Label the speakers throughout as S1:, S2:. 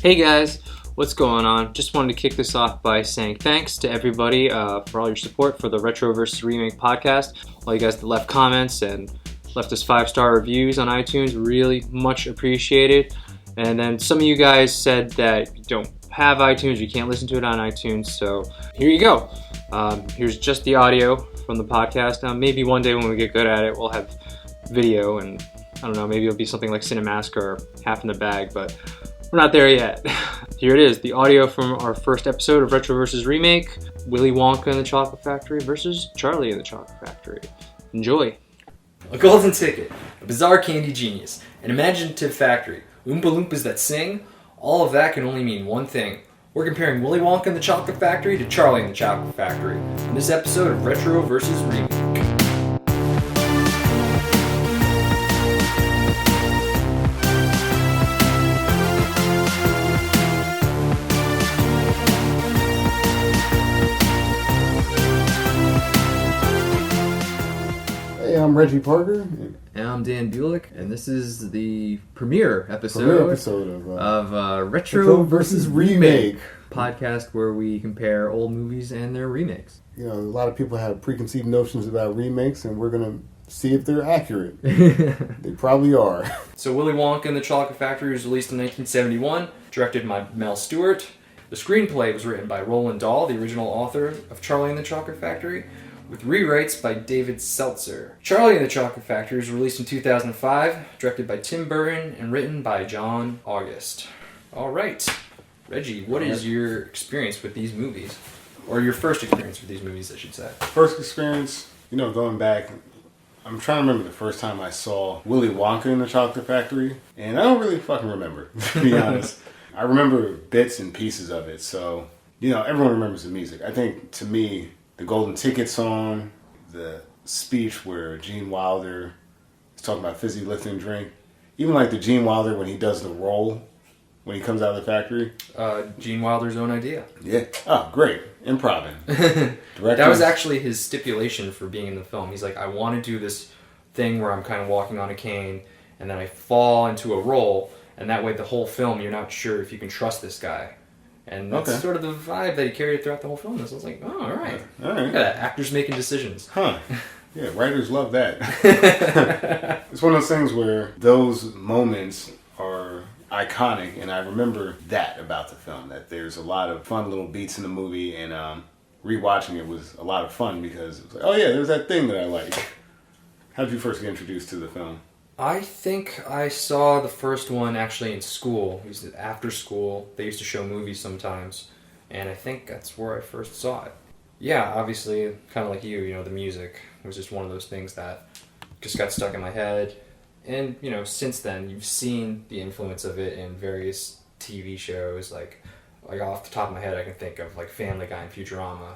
S1: Hey guys, what's going on? Just wanted to kick this off by saying thanks to everybody for all your support for the Retro vs. Remake podcast. All you guys that left comments and left us 5-star reviews on iTunes, really much appreciated. And then some of you guys said that you don't have iTunes, you can't listen to it on iTunes, so here you go. Here's just the audio from the podcast. Maybe one day when we get good at it, we'll have video, and I don't know, maybe it'll be something like Cinemask or Half in the Bag, but we're not there yet. Here it is, the audio from our first episode of Retro vs. Remake, Willy Wonka and the Chocolate Factory versus Charlie and the Chocolate Factory. Enjoy.
S2: A golden ticket, a bizarre candy genius, an imaginative factory, Oompa Loompas that sing, all of that can only mean one thing. We're comparing Willy Wonka and the Chocolate Factory to Charlie and the Chocolate Factory in this episode of Retro vs. Remake.
S3: I'm Reggie Parker.
S2: And I'm Dan Bulick, and this is the premiere episode of Retro vs. Remake podcast, where we compare old movies and their remakes.
S3: You know, a lot of people have preconceived notions about remakes, and we're going to see if they're accurate. They probably are.
S2: So Willy Wonka and the Chocolate Factory was released in 1971, directed by Mel Stewart. The screenplay was written by Roald Dahl, the original author of Charlie and the Chocolate Factory, with rewrites by David Seltzer. Charlie and the Chocolate Factory was released in 2005, directed by Tim Burton, and written by John August. All right, Reggie, what is your experience with these movies? Or your first experience with these movies, I should say.
S3: First experience, going back, I'm trying to remember the first time I saw Willy Wonka in the Chocolate Factory, and I don't really fucking remember, to be honest. I remember bits and pieces of it, so, everyone remembers the music. I think, to me, the Golden Ticket song, the speech where Gene Wilder is talking about fizzy lifting drink, even like the Gene Wilder when he does the roll, when he comes out of the factory.
S2: Gene Wilder's own idea.
S3: Yeah. Oh, great. Improving.
S2: That was actually his stipulation for being in the film. He's like, I want to do this thing where I'm kind of walking on a cane, and then I fall into a roll, and that way the whole film you're not sure if you can trust this guy. And that's sort of the vibe that he carried throughout the whole film. So I was like, oh, all right.
S3: All right.
S2: Look at that. Actors making decisions.
S3: Huh. Yeah, writers love that. It's one of those things where those moments are iconic, and I remember that about the film, that there's a lot of fun little beats in the movie, and rewatching it was a lot of fun because it was like, oh yeah, there's that thing that I like. How did you first get introduced to the film?
S2: I think I saw the first one actually in school. It was after school. They used to show movies sometimes, and I think that's where I first saw it. Yeah, obviously, kind of like you, the music was just one of those things that just got stuck in my head. And, since then, you've seen the influence of it in various TV shows. Like off the top of my head, I can think of like Family Guy and Futurama.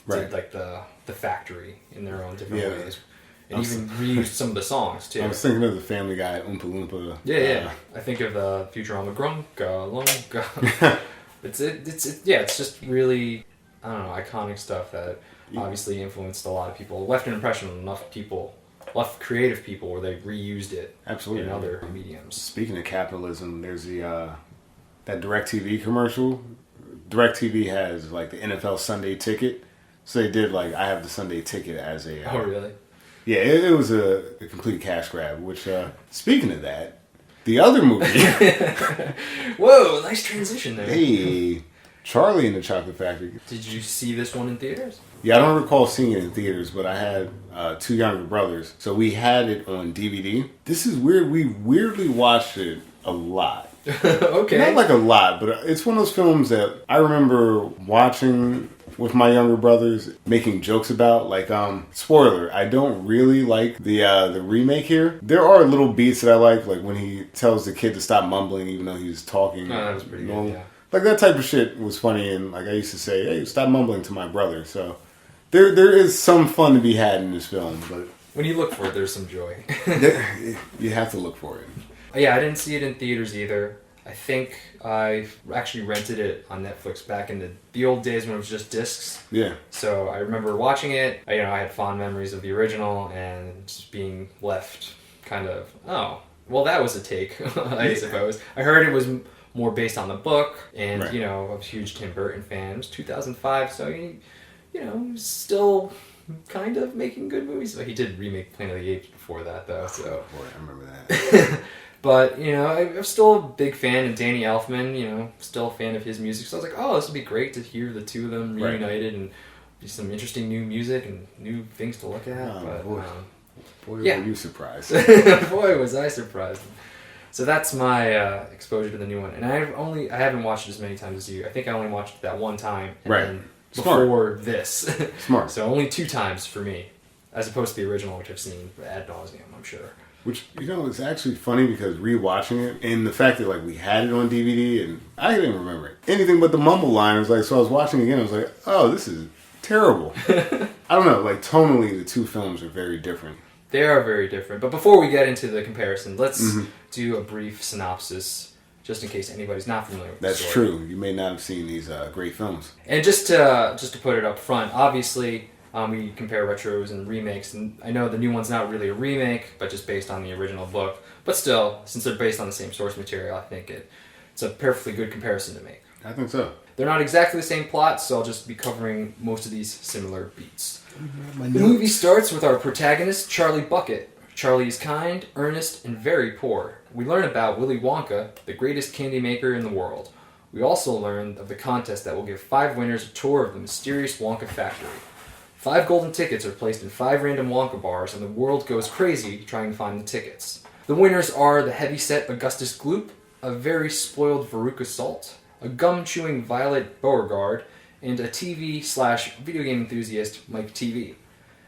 S3: Right.
S2: Did like the factory in their own different ways. And even reused some of the songs, too.
S3: I was thinking of the Family Guy, Oompa Loompa.
S2: Yeah. I think of the Futurama, Grunka, Lunka. It's just really, I don't know, iconic stuff that obviously influenced a lot of people. Left an impression on enough creative people where they reused it.
S3: Absolutely.
S2: In other mediums.
S3: Speaking of capitalism, there's that DirecTV commercial. DirecTV has like the NFL Sunday Ticket. So they did I have the Sunday Ticket as a...
S2: Oh, really?
S3: Yeah, it was a complete cash grab, which, speaking of that, the other movie...
S2: Whoa, nice transition there.
S3: Hey, Charlie and the Chocolate Factory.
S2: Did you see this one in theaters?
S3: Yeah, I don't recall seeing it in theaters, but I had 2 younger brothers, so we had it on DVD. This is weird. We weirdly watched it a lot.
S2: Okay.
S3: Not like a lot, but it's one of those films that I remember watching with my younger brothers, making jokes about. Spoiler, I don't really like the remake here. There are little beats that I like when he tells the kid to stop mumbling even though he's talking.
S2: Oh, that was pretty good, yeah.
S3: Like, that type of shit was funny, and I used to say, hey, stop mumbling to my brother. So there is some fun to be had in this film, but
S2: when you look for it, there's some joy.
S3: You have to look for it.
S2: Yeah, I didn't see it in theaters either. I think I actually rented it on Netflix back in the old days when it was just discs.
S3: Yeah.
S2: So I remember watching it. I had fond memories of the original and just being left kind of, oh, well, that was a take, I suppose. I heard it was more based on the book. And,
S3: Right.
S2: you know, I was a huge Tim Burton fan. It was 2005, so, he was still kind of making good movies. But he did remake Planet of the Apes before that, though, so...
S3: Boy, I remember that.
S2: But, I'm still a big fan of Danny Elfman, still a fan of his music. So I was like, oh, this would be great to hear the two of them reunited and do some interesting new music and new things to look at.
S3: Oh,
S2: but,
S3: boy,
S2: yeah.
S3: were you surprised.
S2: Boy, was I surprised. So that's my exposure to the new one. And I haven't watched it as many times as you. I think I only watched it that one time. And
S3: Right.
S2: then
S3: Smart.
S2: before this.
S3: Smart.
S2: So only 2 times for me. As opposed to the original, which I've seen ad nauseum, I'm sure.
S3: Which, it's actually funny because rewatching it, and the fact that, like, we had it on DVD, and I didn't remember it. Anything but the mumble line. I was like, so I was watching it again, I was like, oh, this is terrible. I don't know, like, tonally, the two films are very different.
S2: They are very different. But before we get into the comparison, let's do a brief synopsis, just in case anybody's not familiar with the
S3: That's
S2: story.
S3: true. You may not have seen these great films.
S2: And just to put it up front, obviously... we compare retros and remakes, and I know the new one's not really a remake, but just based on the original book. But still, since they're based on the same source material, I think it's a perfectly good comparison to make.
S3: I think so.
S2: They're not exactly the same plot, so I'll just be covering most of these similar beats. The movie starts with our protagonist, Charlie Bucket. Charlie is kind, earnest, and very poor. We learn about Willy Wonka, the greatest candy maker in the world. We also learn of the contest that will give 5 winners a tour of the mysterious Wonka factory. 5 golden tickets are placed in 5 random Wonka bars, and the world goes crazy trying to find the tickets. The winners are the heavyset Augustus Gloop, a very spoiled Veruca Salt, a gum-chewing Violet Beauregard, and a TV/video game enthusiast, Mike TV.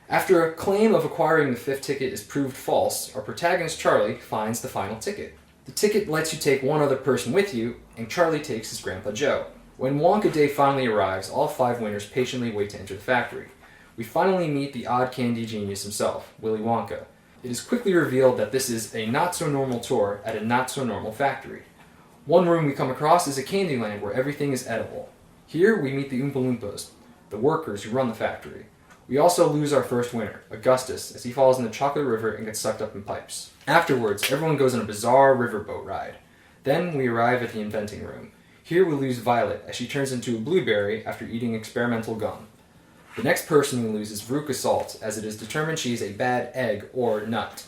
S2: After a claim of acquiring the 5th ticket is proved false, our protagonist Charlie finds the final ticket. The ticket lets you take one other person with you, and Charlie takes his Grandpa Joe. When Wonka Day finally arrives, all 5 winners patiently wait to enter the factory. We finally meet the odd candy genius himself, Willy Wonka. It is quickly revealed that this is a not-so-normal tour at a not-so-normal factory. One room we come across is a candy land where everything is edible. Here we meet the Oompa Loompas, the workers who run the factory. We also lose our first winner, Augustus, as he falls in the chocolate river and gets sucked up in pipes. Afterwards, everyone goes on a bizarre riverboat ride. Then we arrive at the inventing room. Here we lose Violet, as she turns into a blueberry after eating experimental gum. The next person we lose is Veruca Salt, as it is determined she is a bad egg or nut.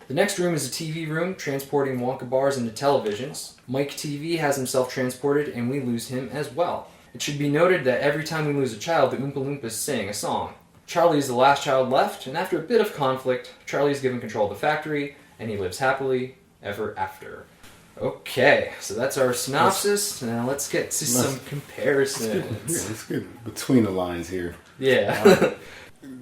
S2: The next room is a TV room, transporting Wonka bars into televisions. Mike TV has himself transported, and we lose him as well. It should be noted that every time we lose a child, the Oompa Loompas sing a song. Charlie is the last child left, and after a bit of conflict, Charlie is given control of the factory, and he lives happily ever after. Okay, so that's our synopsis. Now let's get to some comparisons.
S3: Let's get between the lines here.
S2: Yeah.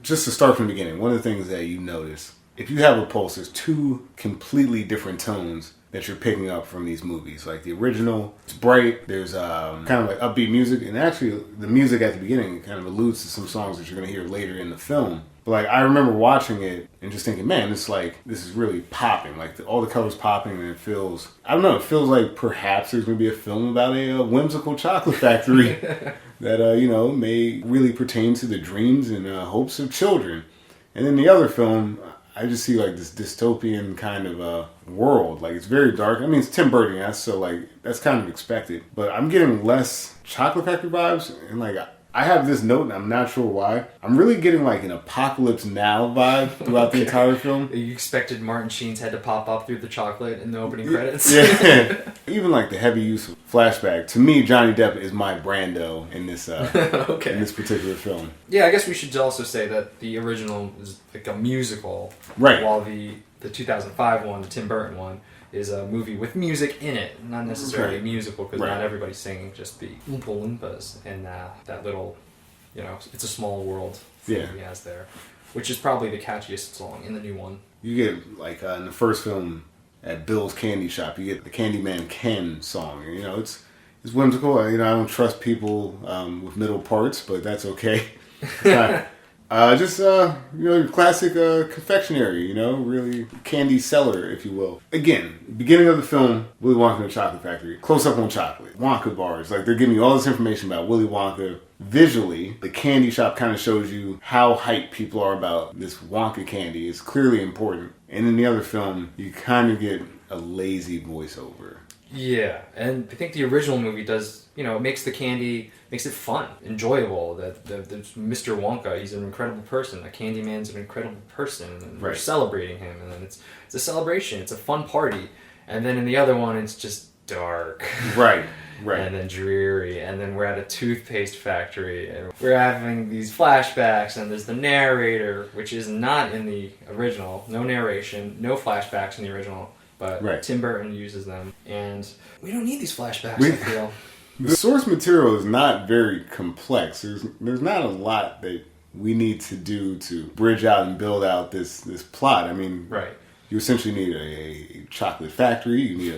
S3: Just to start from the beginning, one of the things that you notice, if you have a pulse, there's 2 completely different tones that you're picking up from these movies. Like the original, it's bright, there's kind of like upbeat music, and actually the music at the beginning kind of alludes to some songs that you're going to hear later in the film. But like, I remember watching it and just thinking, man, it's like, this is really popping. Like, all the colors popping, and it feels, I don't know, it feels like perhaps there's going to be a film about a whimsical chocolate factory that, may really pertain to the dreams and hopes of children. And then the other film, I just see like this dystopian kind of world. Like, it's very dark. I mean, it's Tim Burton, so like, that's kind of expected. But I'm getting less chocolate factory vibes, and like, I have this note, and I'm not sure why. I'm really getting like an Apocalypse Now vibe throughout the entire film.
S2: You expected Martin Sheen's head to pop up through the chocolate in the opening credits?
S3: Yeah. Even like the heavy use of flashback. To me, Johnny Depp is my Brando in this in this particular film.
S2: Yeah, I guess we should also say that the original is like a musical.
S3: Right.
S2: While the 2005 one, the Tim Burton one, is a movie with music in it. Not necessarily a musical, because not everybody's singing, just the Oompa Loompas and that little, It's a Small World thing he has there. Which is probably the catchiest song in the new one.
S3: You get, like, in the first film, at Bill's Candy Shop, you get the Candyman Ken song. It's whimsical. I don't trust people with middle parts, but that's okay. Your classic confectionery, really candy seller, if you will. Again, beginning of the film, Willy Wonka and the Chocolate Factory, close up on chocolate, Wonka bars, like they're giving you all this information about Willy Wonka. Visually, the candy shop kind of shows you how hyped people are about this Wonka candy. It's clearly important. And in the other film, you kind of get a lazy voiceover.
S2: Yeah, and I think the original movie does, it makes the candy, makes it fun, enjoyable. That there's Mr. Wonka, he's an incredible person. The Candyman's an incredible person, and we're celebrating him. And then it's a celebration, it's a fun party. And then in the other one, it's just dark.
S3: Right.
S2: And then dreary, and then we're at a toothpaste factory, and we're having these flashbacks, and there's the narrator, which is not in the original. No narration, no flashbacks in the original. But Tim Burton uses them, and we don't need these flashbacks, I feel.
S3: The source material is not very complex. There's not a lot that we need to do to bridge out and build out this plot. I mean, you essentially need a chocolate factory, you need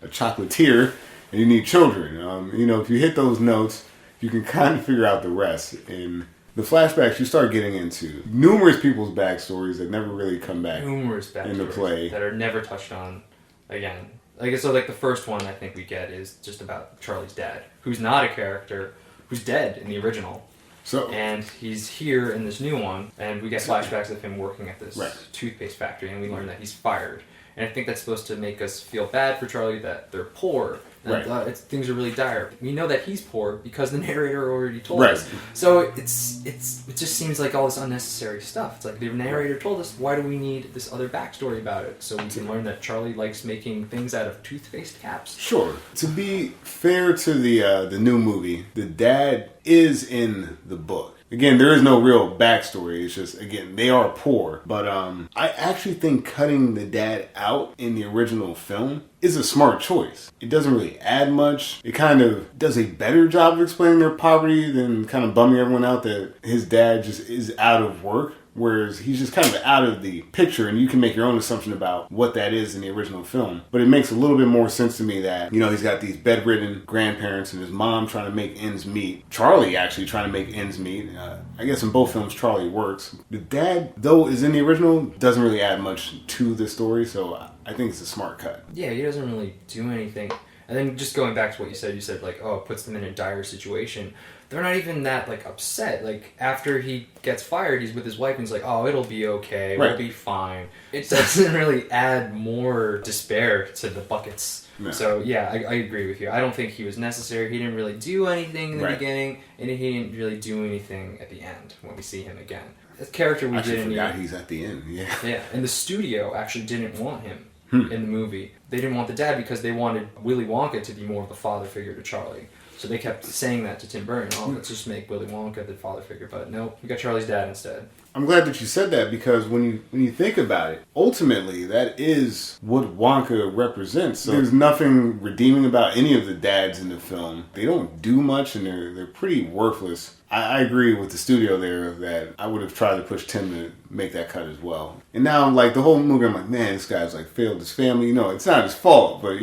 S3: a chocolatier, and you need children. If you hit those notes, you can kind of figure out the rest. And the flashbacks, you start getting into numerous people's backstories that never really come back into play.
S2: That are never touched on again. The first one I think we get is just about Charlie's dad, who's not a character, who's dead in the original. And he's here in this new one, and we get flashbacks of him working at this toothpaste factory, and we learn that he's fired. And I think that's supposed to make us feel bad for Charlie that they're poor. Things are really dire. We know that he's poor because the narrator already told us. So it just seems like all this unnecessary stuff. It's like the narrator told us, why do we need this other backstory about it? So we can learn that Charlie likes making things out of toothpaste caps.
S3: Sure. To be fair to the new movie, the dad is in the book. Again, there is no real backstory. It's just, again, they are poor. But I actually think cutting the dad out in the original film is a smart choice. It doesn't really add much. It kind of does a better job of explaining their poverty than kind of bumming everyone out that his dad just is out of work. Whereas he's just kind of out of the picture, and you can make your own assumption about what that is in the original film. But it makes a little bit more sense to me that, he's got these bedridden grandparents and his mom trying to make ends meet. Charlie actually trying to make ends meet. I guess in both films, Charlie works. The dad, though, is in the original, doesn't really add much to the story, so I think it's a smart cut.
S2: Yeah, he doesn't really do anything. And then just going back to what you said, it puts them in a dire situation. They're not even that, upset. After he gets fired, he's with his wife, and he's like, oh, it'll be okay, we'll be fine. It doesn't really add more despair to the buckets. No. So, yeah, I agree with you. I don't think he was necessary. He didn't really do anything in the beginning, and he didn't really do anything at the end when we see him again. The character we didn't
S3: forgot he's at the end,
S2: Yeah, and the studio actually didn't want him in the movie. They didn't want the dad because they wanted Willy Wonka to be more of a father figure to Charlie. So they kept saying that to Tim Burton, let's just make Willy Wonka the father figure. But no, we got Charlie's dad instead.
S3: I'm glad that you said that, because when you think about it, ultimately that is what Wonka represents. So there's nothing redeeming about any of the dads in the film. They don't do much, and they're pretty worthless. I agree with the studio there that I would have tried to push Tim to make that cut as well. And now, the whole movie, I'm like, man, this guy's failed his family. It's not his fault, but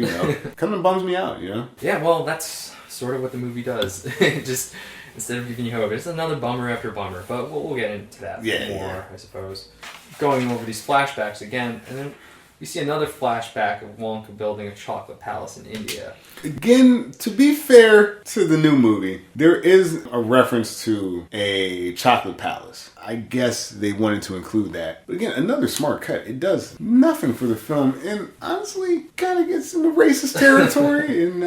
S3: kind of bums me out.
S2: Yeah, well, that's sort of what the movie does. Just instead of giving you hope, it's another bummer after bummer. But we'll get into that more, I suppose. Going over these flashbacks again, and then we see another flashback of Wonka building a chocolate palace in India.
S3: Again, to be fair to the new movie, there is a reference to a chocolate palace. I guess they wanted to include that. But again, another smart cut. It does nothing for the film, and honestly, kind of gets into racist territory, and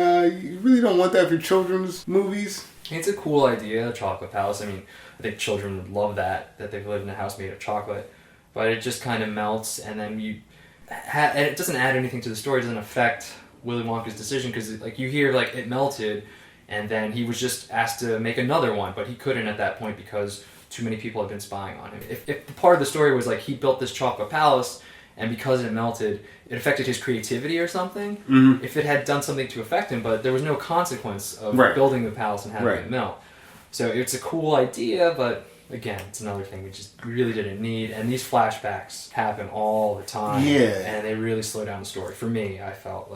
S3: you really don't want that for children's movies.
S2: It's a cool idea, a chocolate palace. I mean, I think children would love that they've lived in a house made of chocolate. But it just kind of melts, and then and it doesn't add anything to the story. It doesn't affect Willy Wonka's decision, because you hear it melted, and then he was just asked to make another one, but he couldn't at that point because too many people had been spying on him. If part of the story was he built this chocolate palace, and because it melted, it affected his creativity or something, if it had done something to affect him, but there was no consequence of building the palace and having it melt. So it's a cool idea, but again, it's another thing we really didn't need, and these flashbacks happen all the time, and they really slow down the story. For me, I felt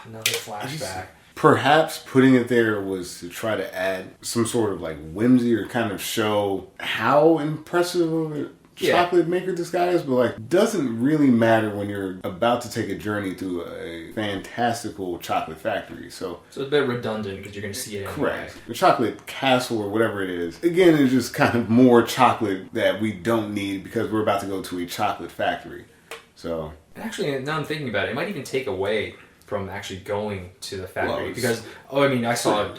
S2: another flashback.
S3: Perhaps putting it there was to try to add some sort of whimsy, or kind of show how impressive of a chocolate maker this guy is, but doesn't really matter when you're about to take a journey through a fantastical chocolate factory. So
S2: it's a bit redundant because you're going to see it anyway.
S3: Correct. The chocolate castle or whatever it is, again, is just kind of more chocolate that we don't need because we're about to go to a chocolate factory. So
S2: actually, now I'm thinking about it, it might even take away from actually going to the factory.
S3: Well,
S2: because,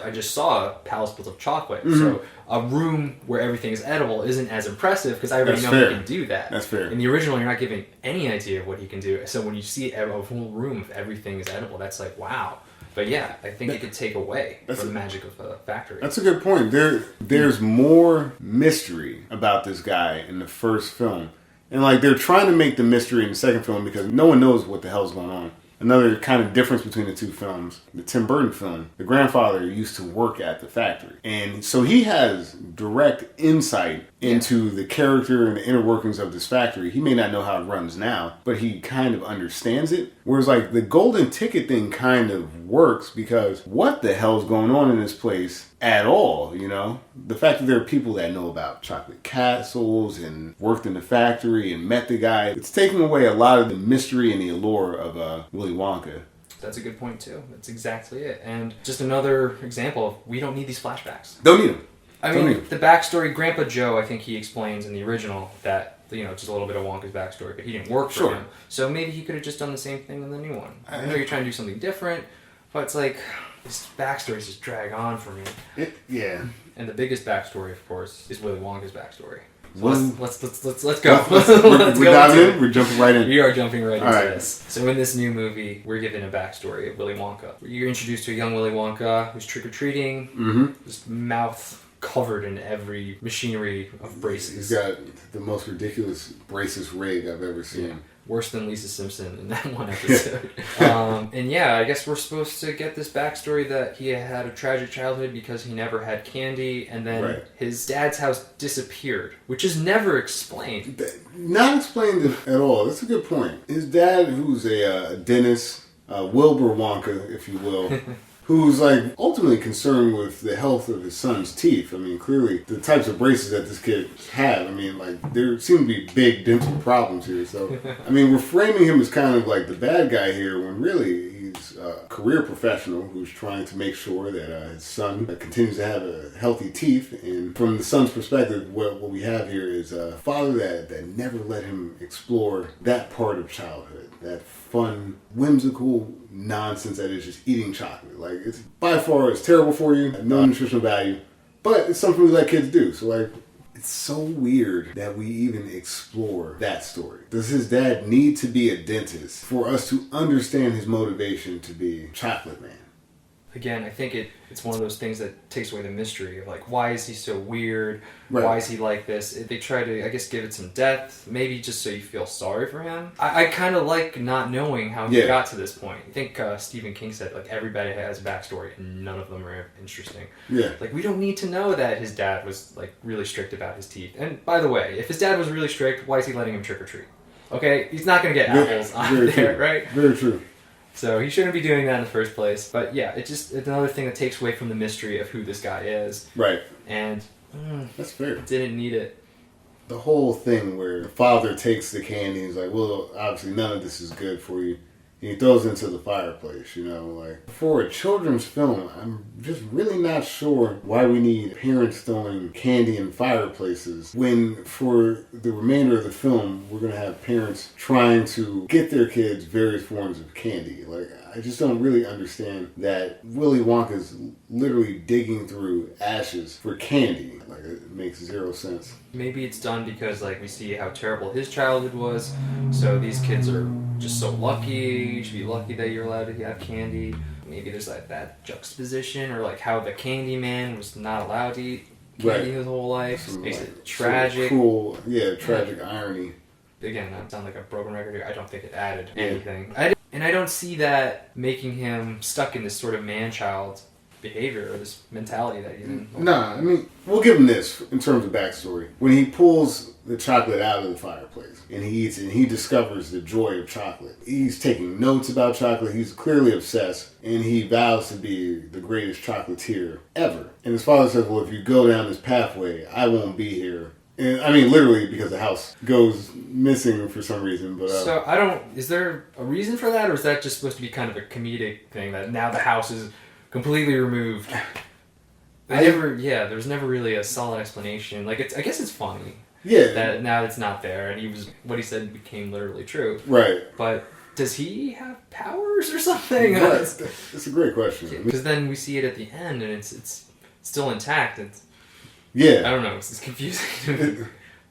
S2: I just saw a palace built of chocolate.
S3: Mm-hmm.
S2: So a room where everything is edible isn't as impressive because I already
S3: That's
S2: know
S3: fair.
S2: he can do that.
S3: That's fair.
S2: In the original, you're not giving any idea of what he can do. So when you see a whole room of everything is edible, that's like, wow. But yeah, I think it could take away from the magic of a factory.
S3: That's a good point. There's more mystery about this guy in the first film. And like they're trying to make the mystery in the second film because no one knows what the hell's going on. Another kind of difference between the two films, the Tim Burton film, the grandfather used to work at the factory. And so he has direct insight into the character and the inner workings of this factory. He may not know how it runs now, but he kind of understands it. Whereas like the golden ticket thing kind of works because what the hell's going on in this place at all, you know? The fact that there are people that know about chocolate castles and worked in the factory and met the guy, it's taking away a lot of the mystery and the allure of Willy Wonka.
S2: That's a good point too. That's exactly it. And just another example of we don't need these flashbacks.
S3: Don't need them.
S2: I mean, the backstory, Grandpa Joe, I think he explains in the original that, just a little bit of Wonka's backstory, but he didn't work for him. So maybe he could have just done the same thing in the new one. I know you're trying to do something different, but it's like, these backstories just drag on for me.
S3: Yeah.
S2: And the biggest backstory, of course, is Willy Wonka's backstory. So let's go.
S3: We're diving in? We're jumping right in.
S2: We are jumping right into
S3: right.
S2: this. So in this new movie, we're given a backstory of Willy Wonka. You're introduced to a young Willy Wonka who's trick-or-treating, his mouth covered in every machinery of braces.
S3: He's got the most ridiculous braces rig I've ever seen.
S2: Yeah. Worse than Lisa Simpson in that one episode. And yeah, I guess we're supposed to get this backstory that he had a tragic childhood because he never had candy, and then his dad's house disappeared, which is never explained.
S3: Not explained at all. That's a good point. His dad, who's a dentist, Wilbur Wonka, if you will, who's like ultimately concerned with the health of his son's teeth. I mean, clearly the types of braces that this kid had, I mean, like there seem to be big dental problems here. So, I mean, we're framing him as kind of like the bad guy here when really he's a career professional who's trying to make sure that his son continues to have healthy teeth. And from the son's perspective, what we have here is a father that never let him explore that part of childhood, that fun, whimsical nonsense that is just eating chocolate. Like, it's by far, it's terrible for you, no nutritional value, but it's something we let kids do. So like, it's so weird that we even explore that story. Does his dad need to be a dentist for us to understand his motivation to be Chocolate Man?
S2: Again, I think it's one of those things that takes away the mystery of like, why is he so weird?
S3: Right.
S2: Why is he like this? They try to, I guess, give it some depth, maybe just so you feel sorry for him. I kind of like not knowing how he got to this point. I think Stephen King said like everybody has a backstory and none of them are interesting.
S3: Yeah.
S2: Like, we don't need to know that his dad was like really strict about his teeth. And by the way, if his dad was really strict, why is he letting him trick or treat? Okay, he's not gonna get apples on there,
S3: true.
S2: right?
S3: Very true.
S2: So he shouldn't be doing that in the first place. But yeah, it's another thing that takes away from the mystery of who this guy is.
S3: Right.
S2: And
S3: that's fair.
S2: Didn't need it.
S3: The whole thing where the father takes the candy and he's like, well, obviously none of this is good for you. And he throws it into the fireplace, you know, like for a children's film, I'm just really not sure why we need parents throwing candy in fireplaces when for the remainder of the film, we're going to have parents trying to get their kids various forms of candy. Like, I just don't really understand that Willy Wonka's literally digging through ashes for candy. Like, it makes zero sense.
S2: Maybe it's done because, like, we see how terrible his childhood was, so these kids are just so lucky. You should be lucky that you're allowed to have candy. Maybe there's like that juxtaposition, or like how the candy man was not allowed to eat candy his whole life. Makes it tragic.
S3: Cruel, tragic irony.
S2: Again, that sounds like a broken record here. I don't think it added anything. And I don't see that making him stuck in this sort of man-child behavior or this mentality that he's in.
S3: Nah, I mean, we'll give him this in terms of backstory. When he pulls the chocolate out of the fireplace and he eats it and he discovers the joy of chocolate, he's taking notes about chocolate. He's clearly obsessed and he vows to be the greatest chocolatier ever. And his father says, well, if you go down this pathway, I won't be here. And, I mean, literally, because the house goes missing for some reason. But
S2: so, is there a reason for that, or is that just supposed to be kind of a comedic thing that now the house is completely removed? There's never really a solid explanation. Like, I guess it's funny.
S3: Yeah.
S2: That now it's not there, and what he said became literally true.
S3: Right.
S2: But does he have powers or something?
S3: It's a great question.
S2: Because then we see it at the end, and it's still intact.
S3: Yeah.
S2: I don't know. It's confusing to me.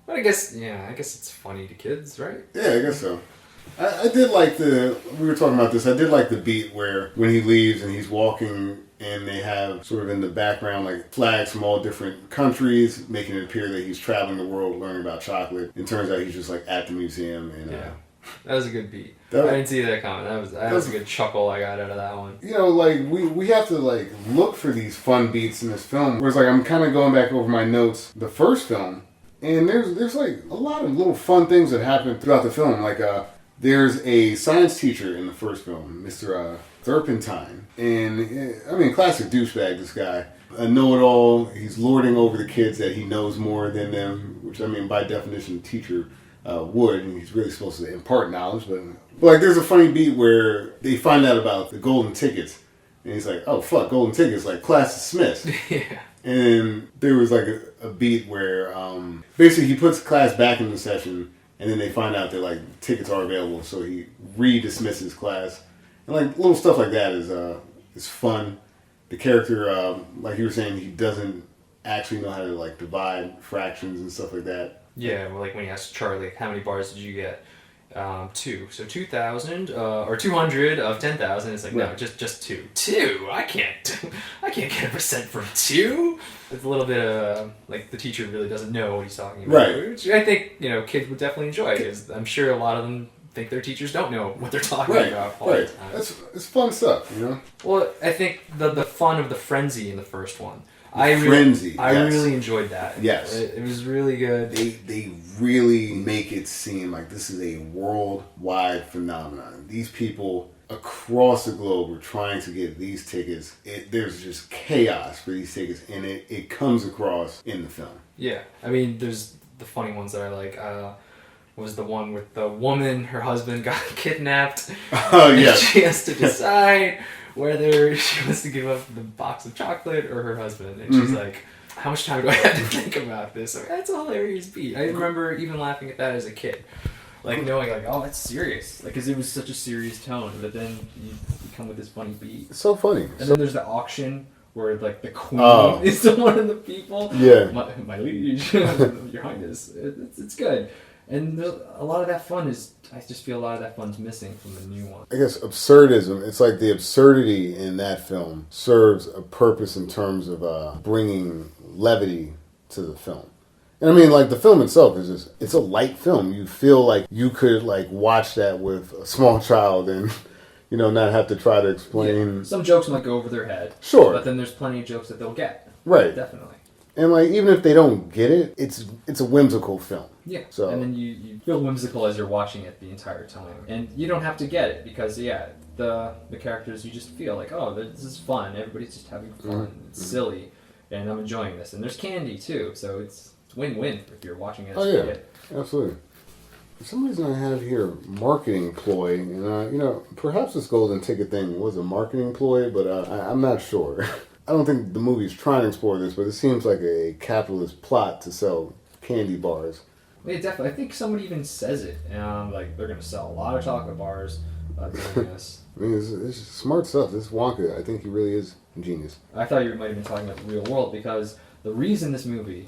S2: But I guess it's funny to kids, right?
S3: Yeah, I guess so. I did like we were talking about this, I did like the beat where when he leaves and he's walking and they have sort of in the background like flags from all different countries, making it appear that he's traveling the world learning about chocolate. It turns out he's just like at the museum. And
S2: yeah, that was a good beat. I didn't see that coming. That was a good chuckle I got out of that one.
S3: You know, like we have to like look for these fun beats in this film. Whereas like I'm kind of going back over my notes, the first film, and there's like a lot of little fun things that happen throughout the film. Like there's a science teacher in the first film, Mr. Thurpentine. And, I mean, classic douchebag, this guy. A know-it-all. He's lording over the kids that he knows more than them, which, I mean, by definition, a teacher would. And he's really supposed to impart knowledge. But like, there's a funny beat where they find out about the golden tickets. And he's like, oh, fuck, golden tickets, like, class dismissed.
S2: Yeah.
S3: And there was, like, a beat where, basically, he puts class back in the session. And then they find out that like tickets are available, so he re-dismisses class, and like little stuff like that is fun. The character, like you were saying, he doesn't actually know how to like divide fractions and stuff like that.
S2: Yeah, well, like when he asked Charlie, how many bars did you get? 2. So 2,000 or 200 of 10,000. It's like no, just 2. 2. I can't get a percent from 2. It's a little bit like the teacher really doesn't know what he's talking about.
S3: Right.
S2: Which I think kids would definitely enjoy because I'm sure a lot of them think their teachers don't know what they're talking about all the time.
S3: It's fun stuff, you know.
S2: Well, I think the fun of the frenzy in the first one. I really enjoyed that.
S3: Yes.
S2: It was really good.
S3: They really make it seem like this is a worldwide phenomenon. These people across the globe are trying to get these tickets. There's just chaos for these tickets, and it comes across in the film.
S2: Yeah. I mean, there's the funny ones that I like. Was the one with the woman, her husband got kidnapped.
S3: Oh, yeah.
S2: She has to decide whether she wants to give up the box of chocolate or her husband. And she's like, how much time do I have to think about this? Like, that's a hilarious beat. I remember even laughing at that as a kid. Like, knowing, like, oh, that's serious. Like, because it was such a serious tone. But then you come with this funny beat.
S3: It's so funny.
S2: And then there's the auction where, like, the queen is the one of the people.
S3: Yeah.
S2: My liege, your highness. It's good. And a lot of that fun I just feel a lot of that fun's missing from the new one.
S3: I guess absurdism, it's like the absurdity in that film serves a purpose in terms of bringing levity to the film. And I mean, like, the film itself is just, it's a light film. You feel like you could, like, watch that with a small child and, not have to try to explain.
S2: Yeah. Some jokes might go over their head.
S3: Sure.
S2: But then there's plenty of jokes that they'll get.
S3: Right.
S2: Definitely.
S3: And, like, even if they don't get it, it's a whimsical film.
S2: Yeah.
S3: So.
S2: And then you feel whimsical as you're watching it the entire time. And you don't have to get it because, the characters, you just feel like, oh, this is fun. Everybody's just having fun. It's silly. And I'm enjoying this. And there's candy, too. So it's win-win if you're watching it as a kid.
S3: Absolutely. For some reason I have here marketing ploy. And, perhaps this golden ticket thing was a marketing ploy, but I'm not sure. I don't think the movie's trying to explore this, but it seems like a capitalist plot to sell candy bars.
S2: Yeah, definitely. I think somebody even says it. Like, they're going to sell a lot of chocolate bars doing this.
S3: I mean, it's smart stuff. This Wonka, I think he really is a genius.
S2: I thought you might have been talking about the real world because the reason this movie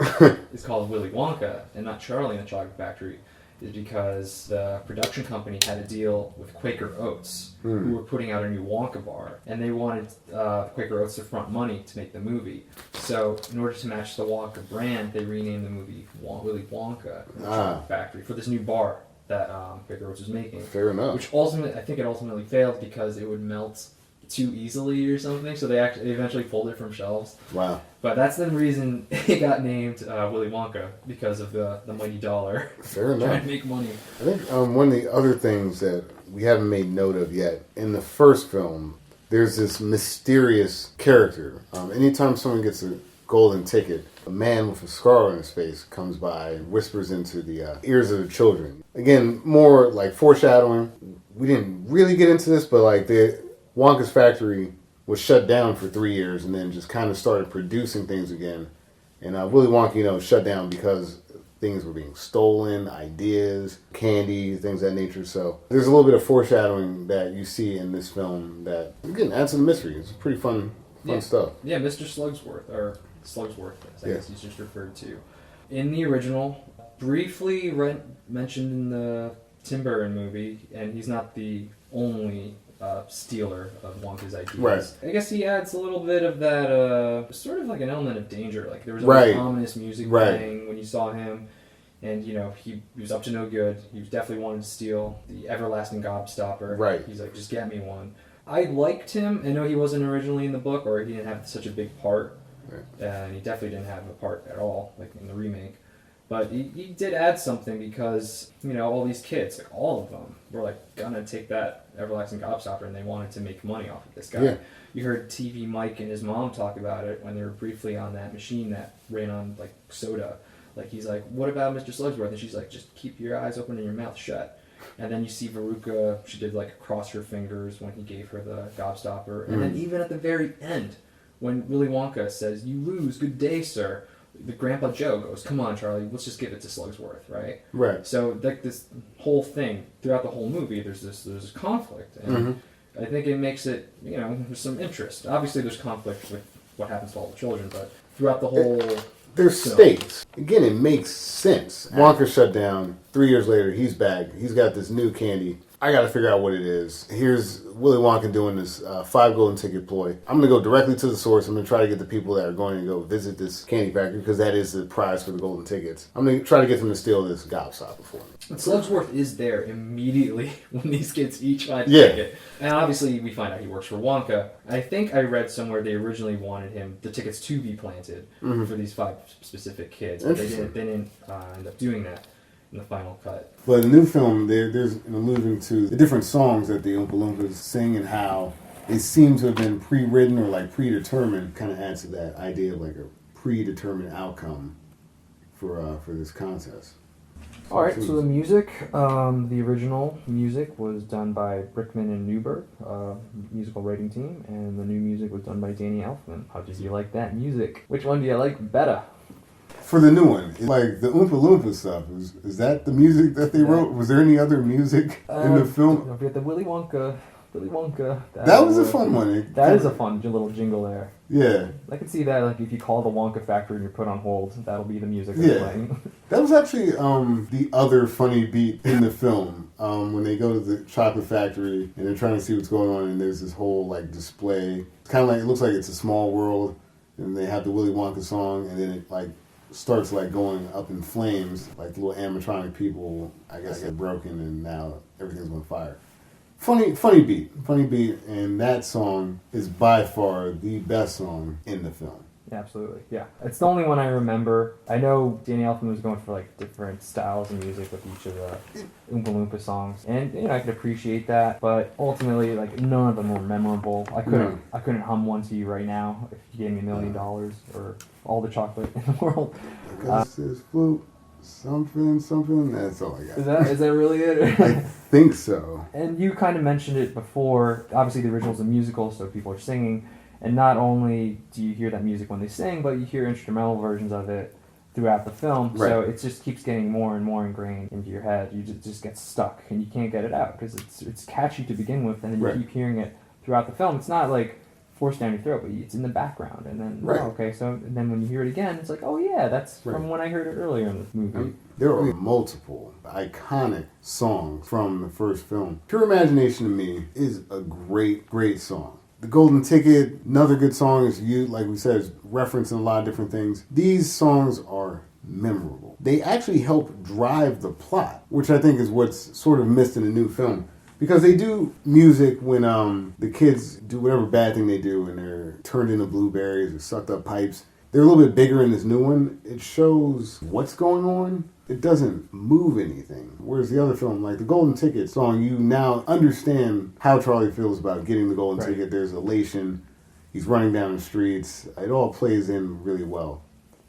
S2: is called Willy Wonka and not Charlie and the Chocolate Factory is because the production company had a deal with Quaker Oats, who were putting out a new Wonka bar, and they wanted Quaker Oats to front money to make the movie. So, in order to match the Wonka brand, they renamed the movie Willy Wonka and the Chocolate Factory for this new bar that Quaker Oats was making.
S3: Fair enough.
S2: Which I think it ultimately failed because it would melt too easily or something, so they eventually pulled it from shelves.
S3: Wow.
S2: But that's the reason it got named Willy Wonka, because of the mighty dollar.
S3: Fair enough.
S2: Trying to make money.
S3: I think one of the other things that we haven't made note of yet, in the first film, there's this mysterious character. Anytime someone gets a golden ticket, a man with a scar on his face comes by and whispers into the ears of the children. Again, more like foreshadowing. We didn't really get into this, but like Wonka's factory was shut down for 3 years and then just kind of started producing things again. And Willy Wonka, shut down because things were being stolen, ideas, candy, things of that nature. So there's a little bit of foreshadowing that you see in this film that, again, adds to the mystery. It's pretty fun stuff.
S2: Yeah, Mr. Slugsworth, as I guess he's just referred to. In the original, briefly mentioned in the Tim Burton movie, and he's not the only stealer of Wonka's ideas.
S3: Right.
S2: I guess he adds a little bit of that, sort of like an element of danger. Like there was always ominous music playing when you saw him, and he was up to no good. He definitely wanted to steal the everlasting gobstopper.
S3: Right.
S2: He's like, just get me one. I liked him. I know he wasn't originally in the book, or he didn't have such a big part, and he definitely didn't have a part at all, like in the remake. But he did add something because, all these kids, like all of them, were like gonna take that everlasting gobstopper and they wanted to make money off of this guy. Yeah. You heard TV Mike and his mom talk about it when they were briefly on that machine that ran on like soda. Like he's like, what about Mr. Slugsworth? And she's like, just keep your eyes open and your mouth shut. And then you see Veruca, she did like cross her fingers when he gave her the gobstopper. And then even at the very end, when Willy Wonka says, you lose, good day, sir. The Grandpa Joe goes, come on, Charlie, let's just give it to Slugsworth, right?
S3: Right.
S2: So like this whole thing, throughout the whole movie, there's this conflict. And I think it makes it, there's some interest. Obviously there's conflict with what happens to all the children, but throughout the whole...
S3: There's stakes. Again, it makes sense. Wonka shut down. 3 years later, he's back. He's got this new candy. I got to figure out what it is. Here's Willy Wonka doing this 5 golden ticket ploy. I'm going to go directly to the source. I'm going to try to get the people that are going to go visit this candy factory because that is the prize for the golden tickets. I'm going to try to get them to steal this gobstopper for me.
S2: And Slugsworth is there immediately when these kids each find a ticket. And obviously we find out he works for Wonka. I think I read somewhere they originally wanted the tickets to be planted for these 5 specific kids. But they didn't end up doing that in the final cut.
S3: But in the new film, there's an allusion to the different songs that the Oompa Loompas sing and how they seem to have been pre-written or like predetermined. Kind of adds to that idea of like a predetermined outcome for this contest.
S1: All right, so the music, the original music was done by Brickman and Newberg, musical writing team, and the new music was done by Danny Elfman. How did you like that music? Which one do you like better?
S3: For the new one, like the Oompa Loompa stuff, is that the music that they wrote? Was there any other music in the film?
S1: Don't forget the Willy Wonka.
S3: That was a fun one.
S1: That is a fun little jingle there.
S3: Yeah.
S1: I can see that, like, if you call the Wonka factory and you're put on hold, that'll be the music they're playing.
S3: That was actually the other funny beat in the film. When they go to the chocolate factory and they're trying to see what's going on, and there's this whole, like, display. It's kind of like, it looks like it's a small world, and they have the Willy Wonka song, and then it, like, starts like going up in flames, like the little animatronic people, I guess, get broken, and now everything's on fire. Funny beat, and that song is by far the best song in the film.
S1: Absolutely, yeah. It's the only one I remember. I know Danny Elfman was going for like different styles of music with each of the Oompa Loompa songs, and I could appreciate that. But ultimately, like none of them were memorable. I couldn't hum one to you right now if you gave me $1 million or all the chocolate in the world.
S3: Because this flute, something. That's all I got.
S1: Is that really it?
S3: I think so.
S1: And you kind of mentioned it before. Obviously, the original is a musical, so people are singing. And not only do you hear that music when they sing, but you hear instrumental versions of it throughout the film. Right. So it just keeps getting more and more ingrained into your head. You just get stuck, and you can't get it out because it's catchy to begin with, and then you keep hearing it throughout the film. It's not like forced down your throat, but it's in the background. And then, and then when you hear it again, it's like, oh yeah, that's from when I heard it earlier in the movie.
S3: There are multiple iconic songs from the first film. Pure Imagination to me is a great song. The Golden Ticket, another good song, is like we said, is referenced in a lot of different things. These songs are memorable. They actually help drive the plot, which I think is what's sort of missed in the new film. Because they do music when the kids do whatever bad thing they do and they're turned into blueberries or sucked up pipes. They're a little bit bigger in this new one. It shows what's going on. It doesn't move anything. Whereas the other film, like the Golden Ticket song, you now understand how Charlie feels about getting the Golden Ticket. There's elation. He's running down the streets. It all plays in really well.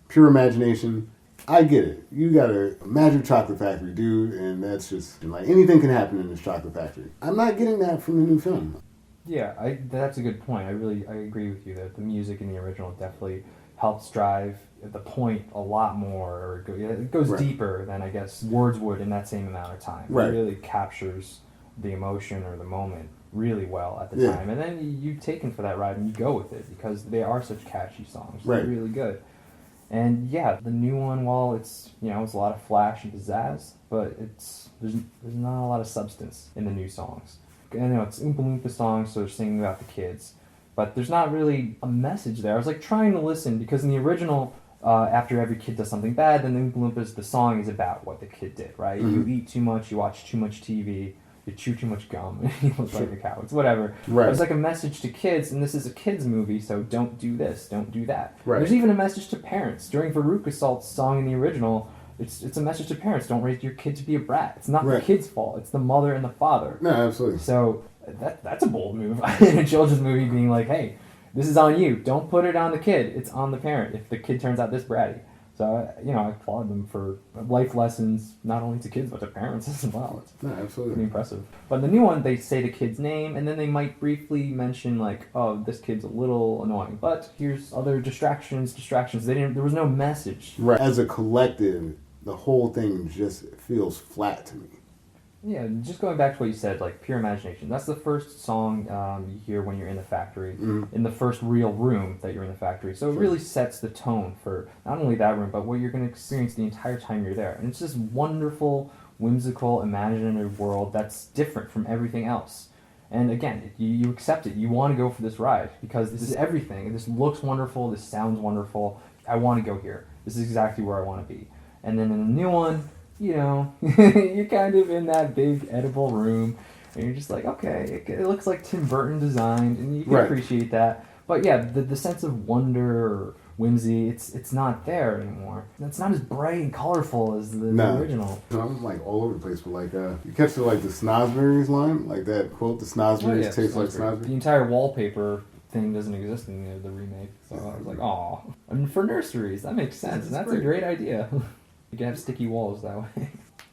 S3: Pure Imagination, I get it. You got a magic chocolate factory, dude, and that's just, like, anything can happen in this chocolate factory. I'm not getting that from the new film.
S1: Yeah, that's a good point. I agree with you that the music in the original definitely
S2: helps drive the point a lot more, or it goes deeper than, I guess, words would in that same amount of time. It really captures the emotion or the moment really well at the time, and then you take them for that ride and you go with it because they are such catchy songs. They're really good. And the new one, while it's it's a lot of flash and pizzazz, but there's not a lot of substance in the new songs. I know it's Oompa Loompa songs, so they're singing about the kids, but there's not really a message there. I was like trying to listen because in the original, after every kid does something bad, then the Oompa Loompas, the song is about what the kid did, right? You eat too much, you watch too much TV, you chew too much gum, and you look like a cow. It's whatever. Right. It's like a message to kids, and this is a kids movie, so don't do this, don't do that. Right. There's even a message to parents. During Veruca Salt's song in the original, it's a message to parents. Don't raise your kid to be a brat. It's not the kid's fault. It's the mother and the father.
S3: No, absolutely.
S2: So that's a bold move in a children's movie, being like, hey, this is on you. Don't put it on the kid. It's on the parent if the kid turns out this bratty. So, I applaud them for life lessons, not only to kids, but to parents as well. It's pretty impressive. But in the new one, they say the kid's name, and then they might briefly mention, like, oh, this kid's a little annoying. But here's other distractions. There was no message.
S3: Right. As a collective, the whole thing just feels flat to me.
S2: Yeah, just going back to what you said, like, pure imagination. That's the first song you hear when you're in the factory, in the first real room that you're in the factory. So it really sets the tone for not only that room, but what you're going to experience the entire time you're there. And it's this wonderful, whimsical, imaginative world that's different from everything else. And again, you accept it. You want to go for this ride because this is everything. This looks wonderful. This sounds wonderful. I want to go here. This is exactly where I want to be. And then in the new one, you're kind of in that big edible room, and you're just like, okay, it looks like Tim Burton designed, and you can appreciate that. But the sense of wonder or whimsy, it's not there anymore. It's not as bright and colorful as the original.
S3: I'm like all over the place, but like you catch the Snosberries line, like that quote, the Snosberries taste like Snosberries.
S2: The entire wallpaper thing doesn't exist in the remake, so I was like, aw. And for nurseries, that makes sense, and that's a great idea. You can have sticky walls that way.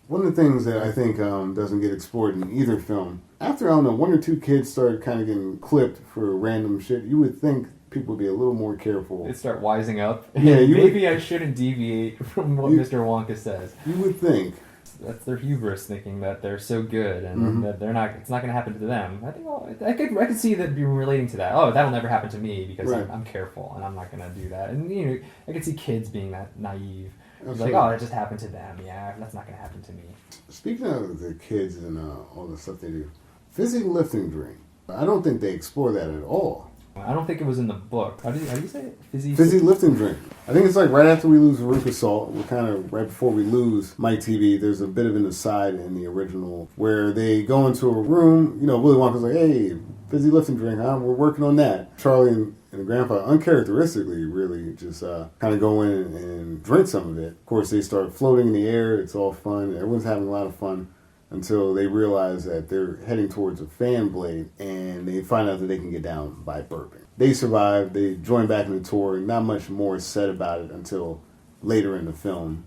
S3: One of the things that I think doesn't get explored in either film, after, I don't know, one or two kids started kind of getting clipped for random shit, you would think people would be a little more careful.
S2: They'd start wising up.
S3: Yeah,
S2: Maybe I shouldn't deviate from what Mr. Wonka says.
S3: You would think.
S2: That's their hubris, thinking that they're so good and that they're not. It's not going to happen to them. I think I could see that be relating to that. Oh, that'll never happen to me because I'm careful and I'm not going to do that. And I could see kids being that naive. Like, oh, that just happened to them. Yeah, that's not going to happen to me.
S3: Speaking of the kids and all the stuff they do, fizzy lifting drink. I don't think they explore that at all.
S2: I don't think it was in the book. How do you say it?
S3: Fizzy lifting drink. I think it's like right after we lose Veruca Salt, we're kind of right before we lose Mike TV, there's a bit of an aside in the original where they go into a room, Willy Wonka's like, hey, fizzy lifting drink, huh? We're working on that. Charlie and the grandpa, uncharacteristically, really just kind of go in and drink some of it. Of course, they start floating in the air. It's all fun. Everyone's having a lot of fun until they realize that they're heading towards a fan blade, and they find out that they can get down by burping. They survive. They join back in the tour. Not much more is said about it until later in the film.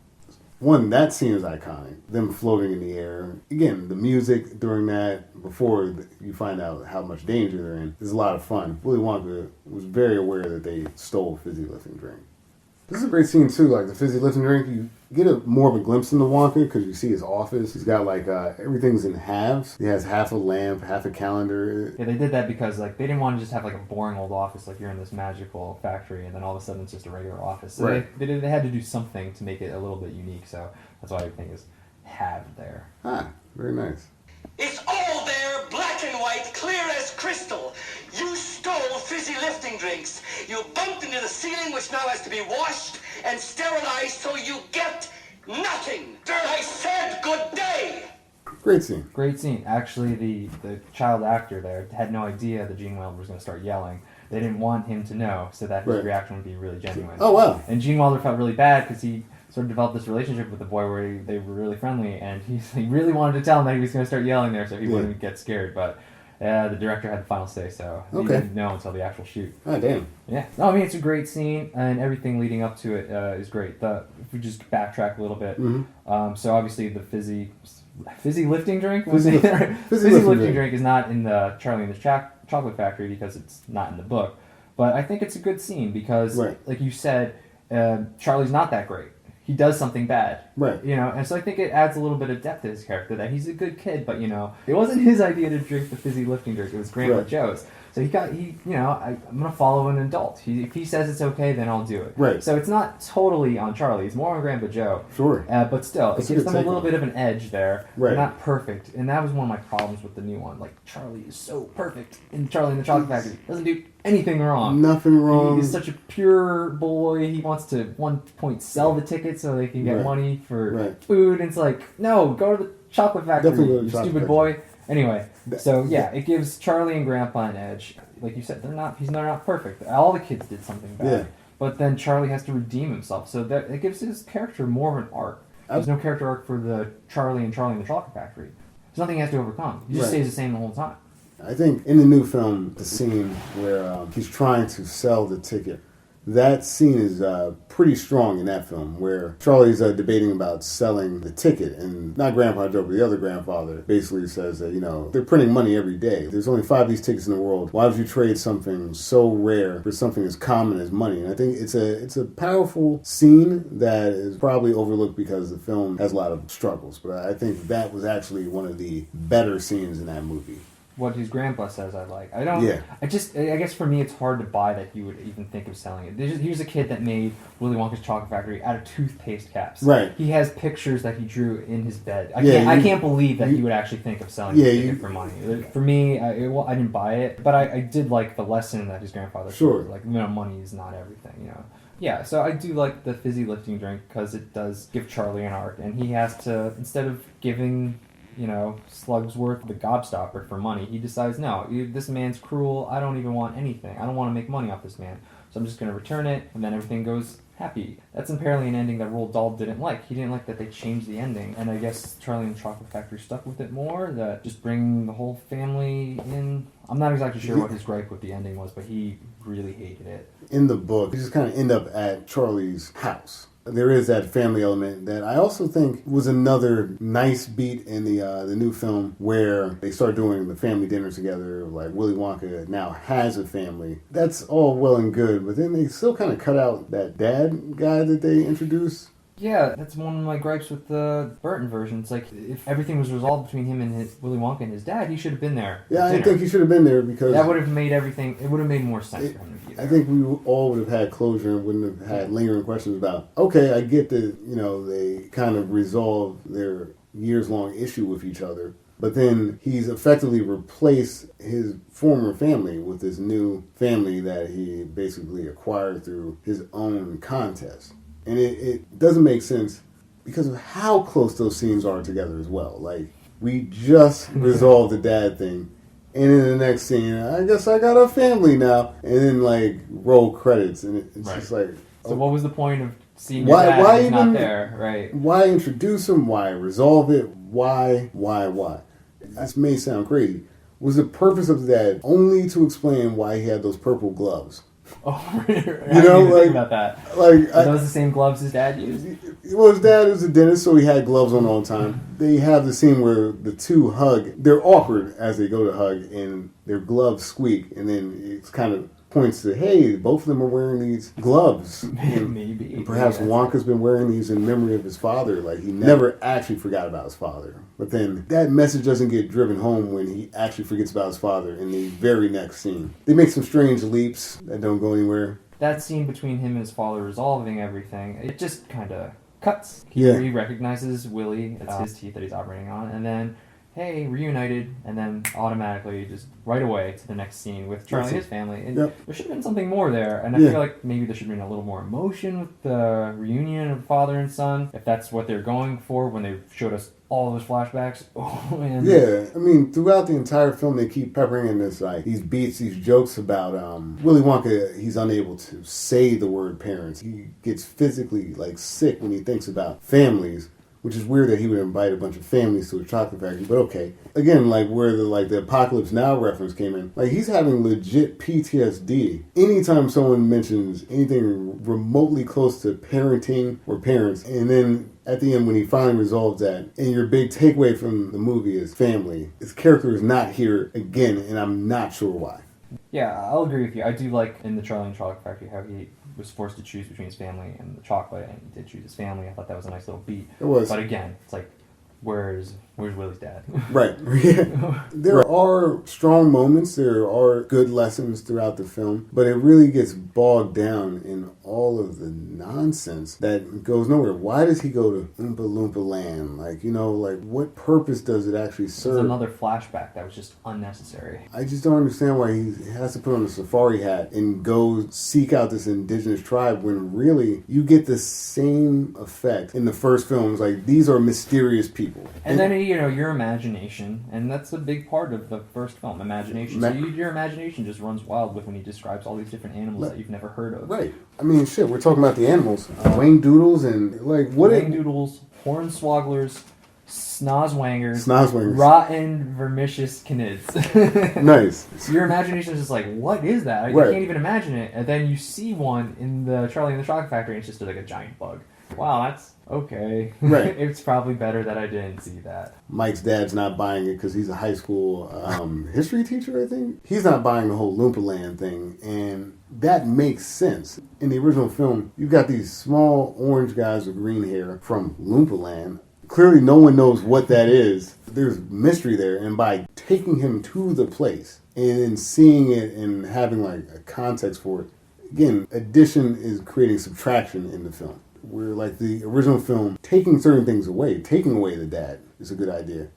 S3: One, that scene is iconic. Them floating in the air. Again, the music during that, before you find out how much danger they're in, is a lot of fun. Willy Wonka was very aware that they stole fizzy lifting drink. This is a great scene too, like the fizzy lifting drink. You get more of a glimpse into Wonka because you see his office. He's got everything's in halves. He has half a lamp, half a calendar.
S2: Yeah, they did that because they didn't want to just have a boring old office like you're in this magical factory and then all of a sudden it's just a regular office. So they had to do something to make it a little bit unique. So that's why everything is halved there.
S3: Ah, very nice.
S4: It's all there, black and white, clear as crystal. You stole fizzy lifting drinks. You bumped into the ceiling, which now has to be washed and sterilized, so you get nothing. I said good day.
S3: Great scene.
S2: Great scene. Actually, the child actor there had no idea that Gene Wilder was going to start yelling. They didn't want him to know, so that his reaction would be really genuine.
S3: Oh, wow.
S2: And Gene Wilder felt really bad because he sort of developed this relationship with the boy where they were really friendly, and he really wanted to tell him that he was going to start yelling there so he wouldn't get scared, but the director had the final say, so he didn't know until the actual shoot.
S3: Oh, damn.
S2: Yeah. No, I mean, it's a great scene, and everything leading up to it is great. If we just backtrack a little bit, so obviously the fizzy lifting drink? Fizzy lifting drink is not in the Charlie and the Chocolate Factory because it's not in the book. But I think it's a good scene because,
S3: Right.
S2: like you said, Charlie's not that great. He does something bad.
S3: Right.
S2: You know, and so I think it adds a little bit of depth to his character that he's a good kid, but, you know, it wasn't his idea to drink the fizzy lifting drink. It was Grandpa
S3: Right.
S2: Joe's. So I'm going to follow an adult. If he says it's okay, then I'll do it.
S3: Right.
S2: So it's not totally on Charlie. It's more on Grandpa Joe.
S3: Sure.
S2: But still,
S3: That's
S2: it
S3: a
S2: gives
S3: good
S2: them a
S3: take
S2: little
S3: on
S2: bit of an edge there.
S3: Right.
S2: They're not perfect. And that was one of my problems with the new one. Like, Charlie is so perfect in Charlie and the Chocolate Factory. Doesn't do anything wrong.
S3: Nothing wrong.
S2: He's such a pure boy. He wants to, at one point, sell the tickets so they can get
S3: Right.
S2: money for
S3: Right.
S2: food. And it's like, no, go to the Chocolate Factory,
S3: Definitely go to the
S2: you
S3: Chocolate
S2: stupid
S3: Factory.
S2: boy. Anyway, so yeah, it gives Charlie and Grandpa an edge. Like you said, they're not perfect. All the kids did something bad.
S3: Yeah.
S2: But then Charlie has to redeem himself. So that it gives his character more of an arc. There's no character arc for the Charlie and the Chocolate Factory. There's nothing he has to overcome. He just
S3: Right.
S2: stays the same the whole time.
S3: I think in the new film, the scene where he's trying to sell the ticket, that scene is pretty strong in that film, where Charlie's debating about selling the ticket, and not Grandpa Joe, but the other grandfather basically says that, you know, they're printing money every day. There's only 5 of these tickets in the world. Why would you trade something so rare for something as common as money? And I think it's a powerful scene that is probably overlooked because the film has a lot of struggles. But I think that was actually one of the better scenes in that movie.
S2: What his grandpa says I like. I don't...
S3: Yeah.
S2: I guess for me it's hard to buy that he would even think of selling it. He was a kid that made Willy Wonka's Chocolate Factory out of toothpaste caps.
S3: Right.
S2: He has pictures that he drew in his bed. I
S3: Yeah,
S2: can't believe that he would actually think of selling the ticket for money. For me, I didn't buy it, but I did like the lesson that his grandfather
S3: Sure.
S2: told. Like, you know, money is not everything, you know. Yeah, so I do like the fizzy lifting drink because it does give Charlie an arc, and he has to, instead of giving, you know, Slugsworth the gobstopper for money, he decides, no, this man's cruel, I don't even want anything. I don't want to make money off this man. So I'm just going to return it, and then everything goes happy. That's apparently an ending that Roald Dahl didn't like. He didn't like that they changed the ending, and I guess Charlie and the Chocolate Factory stuck with it more, that just bring the whole family in. I'm not exactly sure what his gripe with the ending was, but he really hated it.
S3: In the book, you just kind of end up at Charlie's house. There is that family element that I also think was another nice beat in the new film, where they start doing the family dinner together. Like, Willy Wonka now has a family. That's all well and good, but then they still kind of cut out that dad guy that they introduced.
S2: Yeah, that's one of my gripes with the Burton version. It's like, if everything was resolved between him and Willy Wonka and his dad, he should have been there.
S3: Yeah, I think he should have been there because
S2: that would have made everything, it would have made more sense for him to be there.
S3: I think we all would have had closure and wouldn't have had lingering questions about, okay, I get that, you know, they kind of resolved their years-long issue with each other, but then he's effectively replaced his former family with this new family that he basically acquired through his own contest. And it doesn't make sense because of how close those scenes are together as well. Like, we just resolved the dad thing, and in the next scene, I guess I got a family now. And then, like, roll credits, and it's just like...
S2: So what was the point of seeing your dad if he's not there? Right.
S3: Why introduce him? Why resolve it? Why? This may sound crazy. Was the purpose of that only to explain why he had those purple gloves?
S2: Oh,
S3: you know, like,
S2: think about that.
S3: Like,
S2: Are those the same gloves his dad used?
S3: Well, his dad was a dentist, so he had gloves on all the time. They have the scene where the two hug. They're awkward as they go to hug, and their gloves squeak, and then it kind of points to, hey, both of them are wearing these gloves.
S2: Maybe.
S3: And perhaps Wonka's been wearing these in memory of his father. Like, he never actually forgot about his father. But then that message doesn't get driven home when he actually forgets about his father in the very next scene. They make some strange leaps that don't go anywhere.
S2: That scene between him and his father resolving everything, it just kind of cuts. He recognizes Willy, it's his teeth that he's operating on, and then, hey, reunited, and then automatically just right away to the next scene with Charlie and his family. And there should have been something more there, and I feel like maybe there should have been a little more emotion with the reunion of father and son, if that's what they're going for when they showed us all those flashbacks.
S3: Yeah, I mean, throughout the entire film, they keep peppering in this, like, these beats, these jokes about Willy Wonka. He's unable to say the word parents. He gets physically, like, sick when he thinks about families, which is weird that he would invite a bunch of families to a chocolate factory, but okay. Again, like, where the Apocalypse Now reference came in, like, he's having legit PTSD anytime someone mentions anything remotely close to parenting or parents. And then at the end, when he finally resolves that, and your big takeaway from the movie is family, his character is not here again, and I'm not sure why.
S2: Yeah, I'll agree with you. I do like in the Charlie and the Chocolate Factory how he was forced to choose between his family and the chocolate, and he did choose his family. I thought that was a nice little beat.
S3: It was.
S2: But again, it's like, where's Willie's dad?
S3: Right. There are strong moments, there are good lessons throughout the film, but it really gets bogged down in all of the nonsense that goes nowhere. Why does he go to Oompa Loompa Land? Like, what purpose does it actually serve?
S2: There's another flashback that was just unnecessary.
S3: I just don't understand why he has to put on a safari hat and go seek out this indigenous tribe when really you get the same effect in the first film. It's like, these are mysterious people.
S2: And then, your imagination, and that's a big part of the first film, imagination. So your imagination just runs wild with when he describes all these different animals that you've never heard of.
S3: Right. I mean, shit, we're talking about the animals. Wang doodles and,
S2: Wang doodles, hornswogglers, snozwangers, rotten, vermicious canids.
S3: Nice.
S2: Your imagination is just like, what is that? I can't even imagine it. And then you see one in the Charlie and the Chocolate Factory, and it's just like a giant bug. Wow, that's okay.
S3: Right.
S2: It's probably better that I didn't see that.
S3: Mike's dad's not buying it because he's a high school history teacher, I think. He's not buying the whole Loompa Land thing, and that makes sense. In the original film, you've got these small orange guys with green hair from Loompa Land. Clearly no one knows what that is. There's mystery there, and by taking him to the place and then seeing it and having like a context for it, again, addition is creating subtraction in the film. Where, like the original film, taking certain things away, taking away the dad is a good idea.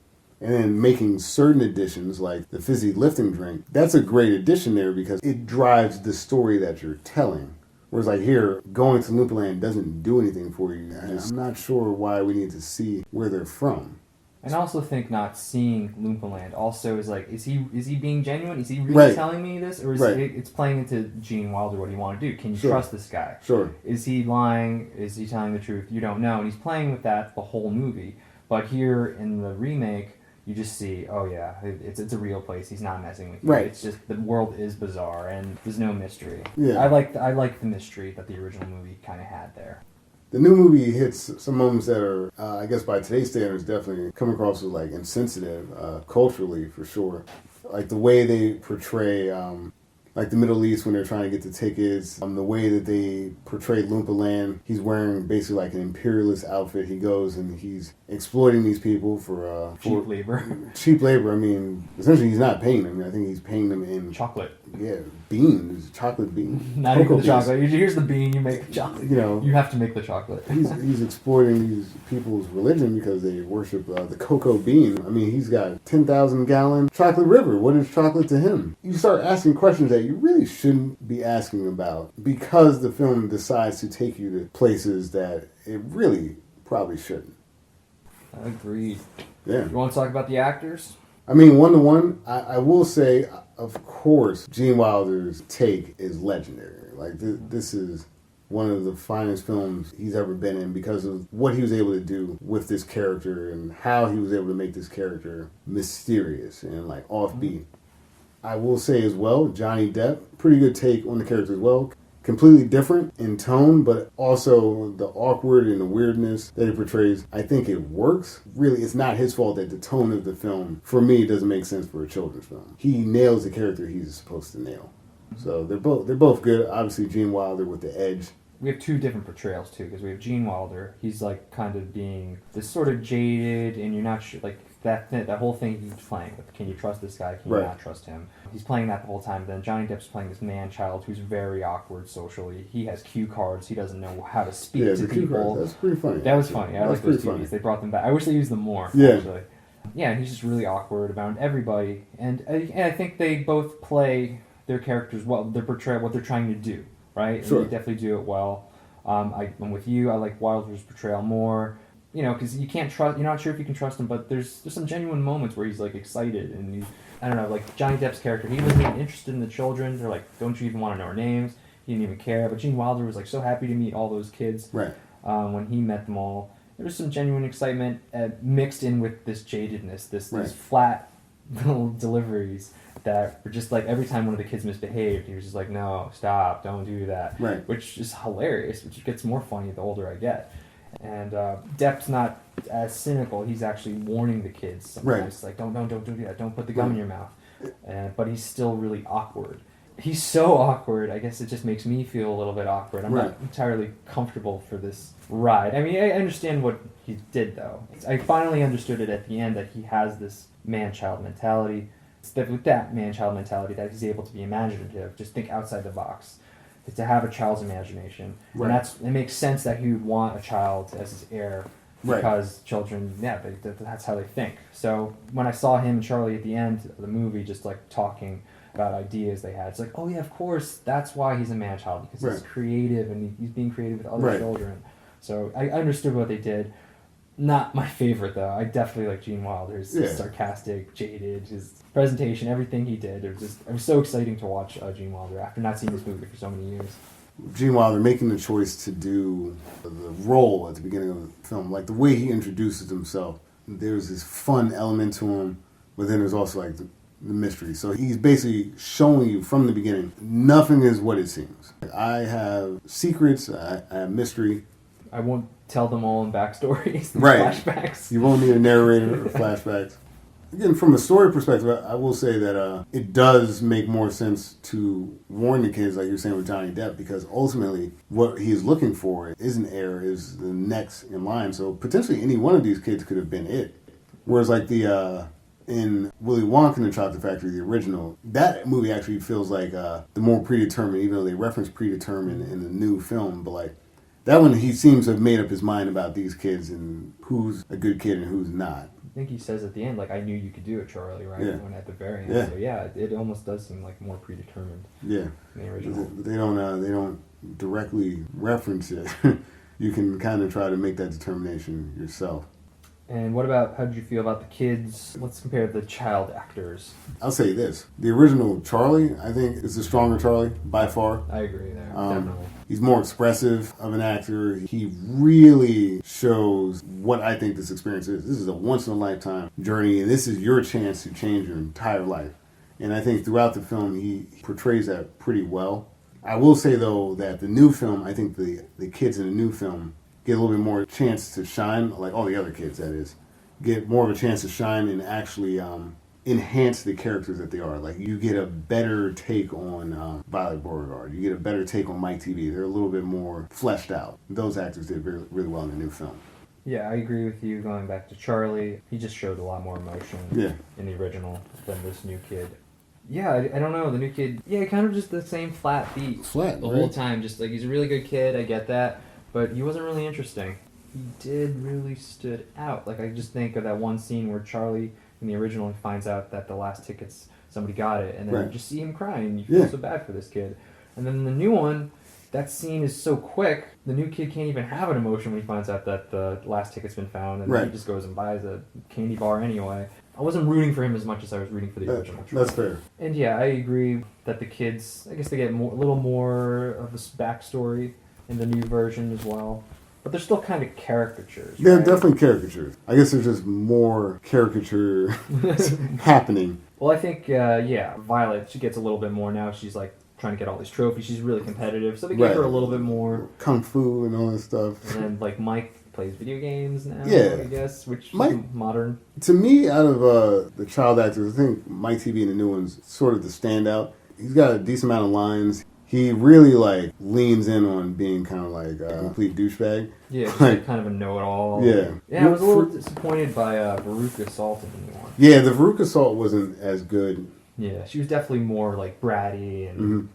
S3: And then making certain additions, like the fizzy lifting drink, that's a great addition there because it drives the story that you're telling. Whereas, like here, going to Loompa Land doesn't do anything for you. I'm not sure why we need to see where they're from.
S2: And I also think not seeing Loompa Land also is like, is he being genuine? Is he really telling me this? Or is it's playing into Gene Wilder what do you want to do? Can you trust this guy?
S3: Sure.
S2: Is he lying? Is he telling the truth? You don't know. And he's playing with that the whole movie. But here in the remake, you just see, oh yeah, it's a real place. He's not messing with you.
S3: Right.
S2: It's just the world is bizarre and there's no mystery.
S3: Yeah.
S2: I like the mystery that the original movie kind of had there.
S3: The new movie hits some moments that are, I guess by today's standards, definitely come across as like insensitive, culturally for sure. Like the way they portray, like the Middle East when they're trying to get the tickets, the way that they portray Loompa Land, he's wearing basically like an imperialist outfit. He goes and he's exploiting these people for
S2: cheap labor.
S3: Cheap labor. I mean, essentially he's not paying them. I think he's paying them in
S2: chocolate.
S3: Yeah, beans, chocolate bean.
S2: Not even the chocolate. Here's the bean. You make the chocolate. You have to make the chocolate.
S3: He's exploiting these people's religion because they worship the cocoa bean. I mean, he's got 10,000-gallon chocolate river. What is chocolate to him? You start asking questions that you really shouldn't be asking about because the film decides to take you to places that it really probably shouldn't.
S2: Agreed.
S3: Yeah.
S2: You want to talk about the actors?
S3: I mean, one-to-one, I will say, of course, Gene Wilder's take is legendary. Like, this is one of the finest films he's ever been in because of what he was able to do with this character and how he was able to make this character mysterious and, like, offbeat. I will say as well, Johnny Depp, pretty good take on the character as well. Completely different in tone, but also the awkward and the weirdness that he portrays. I think it works. Really, it's not his fault that the tone of the film, for me, doesn't make sense for a children's film. He nails the character he's supposed to nail. So they're both good. Obviously, Gene Wilder with the edge.
S2: We have two different portrayals too, because we have Gene Wilder. He's like kind of being this sort of jaded, and you're not sure, like that whole thing he's playing with. Can you trust this guy? Can you not trust him? He's playing that the whole time. Then Johnny Depp's playing this man-child who's very awkward socially. He has cue cards. He doesn't know how to speak to people.
S3: That's pretty funny.
S2: That was funny. I like those TVs. They brought them back. I wish they used them more.
S3: Yeah.
S2: Actually. Yeah, and he's just really awkward about everybody. And I think they both play their characters well. They portray what they're trying to do, right?
S3: Sure.
S2: And they definitely do it well. I'm with you. I like Wilder's portrayal more. You know, because you can't trust. You're not sure if you can trust him, but there's some genuine moments where he's like excited and he's, I don't know, like Johnny Depp's character. He wasn't even interested in the children. They're like, don't you even want to know our names? He didn't even care. But Gene Wilder was like so happy to meet all those kids.
S3: Right.
S2: When he met them all, there was some genuine excitement mixed in with this jadedness, these flat little deliveries that were just like every time one of the kids misbehaved, he was just like, no, stop, don't do that.
S3: Right.
S2: Which is hilarious, which gets more funny the older I get. And Depp's not as cynical. He's actually warning the kids sometimes.
S3: Right.
S2: Like, don't do that. Don't put the gum in your mouth. but he's still really awkward. He's so awkward, I guess it just makes me feel a little bit awkward. I'm not entirely comfortable for this ride. I mean, I understand what he did, though. I finally understood it at the end that he has this man-child mentality. It's that with that man-child mentality that he's able to be imaginative, just think outside the box, to have a child's imagination. And it makes sense that he would want a child as his heir because children, that's how they think. So when I saw him and Charlie at the end of the movie just like talking about ideas they had, it's like, oh yeah, of course, that's why he's a man-child, because he's creative and he's being creative with other children. So I understood what they did. Not my favorite, though. I definitely like Gene Wilder's sarcastic, jaded, his presentation, everything he did. It was so exciting to watch Gene Wilder after not seeing this movie for so many years.
S3: Gene Wilder making the choice to do the role at the beginning of the film, like the way he introduces himself, there's this fun element to him, but then there's also like the mystery. So he's basically showing you from the beginning, nothing is what it seems. I have secrets, I have mystery.
S2: I won't tell them all in backstories, flashbacks.
S3: You won't need a narrator or flashbacks. Again, from a story perspective, I will say that it does make more sense to warn the kids, like you're saying with Johnny Depp, because ultimately what he is looking for is an heir, is the next in line. So potentially any one of these kids could have been it. Whereas like in Willy Wonka and the Chocolate Factory, the original, that movie actually feels like the more predetermined, even though they reference predetermined in the new film, but like that one, he seems to have made up his mind about these kids and who's a good kid and who's not.
S2: I think he says at the end, like, I knew you could do it, Charlie, right?
S3: Yeah.
S2: When at the very end.
S3: Yeah.
S2: So yeah, it almost does seem like more predetermined.
S3: Yeah.
S2: Than the original.
S3: They don't directly reference it. You can kind of try to make that determination yourself.
S2: And what about, how did you feel about the kids? Let's compare the child actors.
S3: I'll say this. The original Charlie, I think, is the stronger Charlie, by far.
S2: I agree there, definitely.
S3: He's more expressive of an actor. He really shows what I think this experience is. This is a once-in-a-lifetime journey, and this is your chance to change your entire life. And I think throughout the film, he portrays that pretty well. I will say, though, that the new film, I think the kids in the new film get a little bit more chance to shine, like all the other kids, that is, get more of a chance to shine and actually enhance the characters that they are. Like, you get a better take on Violet Beauregard. You get a better take on Mike TV. They're a little bit more fleshed out. Those actors did really well in the new film.
S2: Yeah, I agree with you. Going back to Charlie, he just showed a lot more emotion in the original than this new kid. Yeah, I don't know. The new kid, kind of just the same flat beat the whole time. Just like, he's a really good kid, I get that. But he wasn't really interesting. He did really stood out. Like, I just think of that one scene where Charlie, in the original, finds out that the last tickets, somebody got it. And then you just see him crying, and you feel so bad for this kid. And then in the new one, that scene is so quick, the new kid can't even have an emotion when he finds out that the last ticket's been found. And then he just goes and buys a candy bar anyway. I wasn't rooting for him as much as I was rooting for the original.
S3: That's fair.
S2: And yeah, I agree that the kids, I guess they get a little more of this backstory in the new version as well. But they're still kind of caricatures.
S3: They're definitely caricatures. I guess there's just more caricature happening.
S2: Well, I think, Violet, she gets a little bit more now. She's like trying to get all these trophies. She's really competitive. So they gave her a little bit more.
S3: Kung Fu and all that stuff.
S2: And then, like, Mike plays video games now, I guess, which is modern.
S3: To me, out of the child actors, I think Mike TV and the new one's sort of the standout. He's got a decent amount of lines. He really, like, leans in on being kind of like a complete douchebag.
S2: Yeah, just like kind of a know-it-all.
S3: Yeah.
S2: Yeah, I was a little disappointed by Veruca Salt in the new one.
S3: Yeah, the Veruca Salt wasn't as good.
S2: Yeah, she was definitely more, like, bratty and,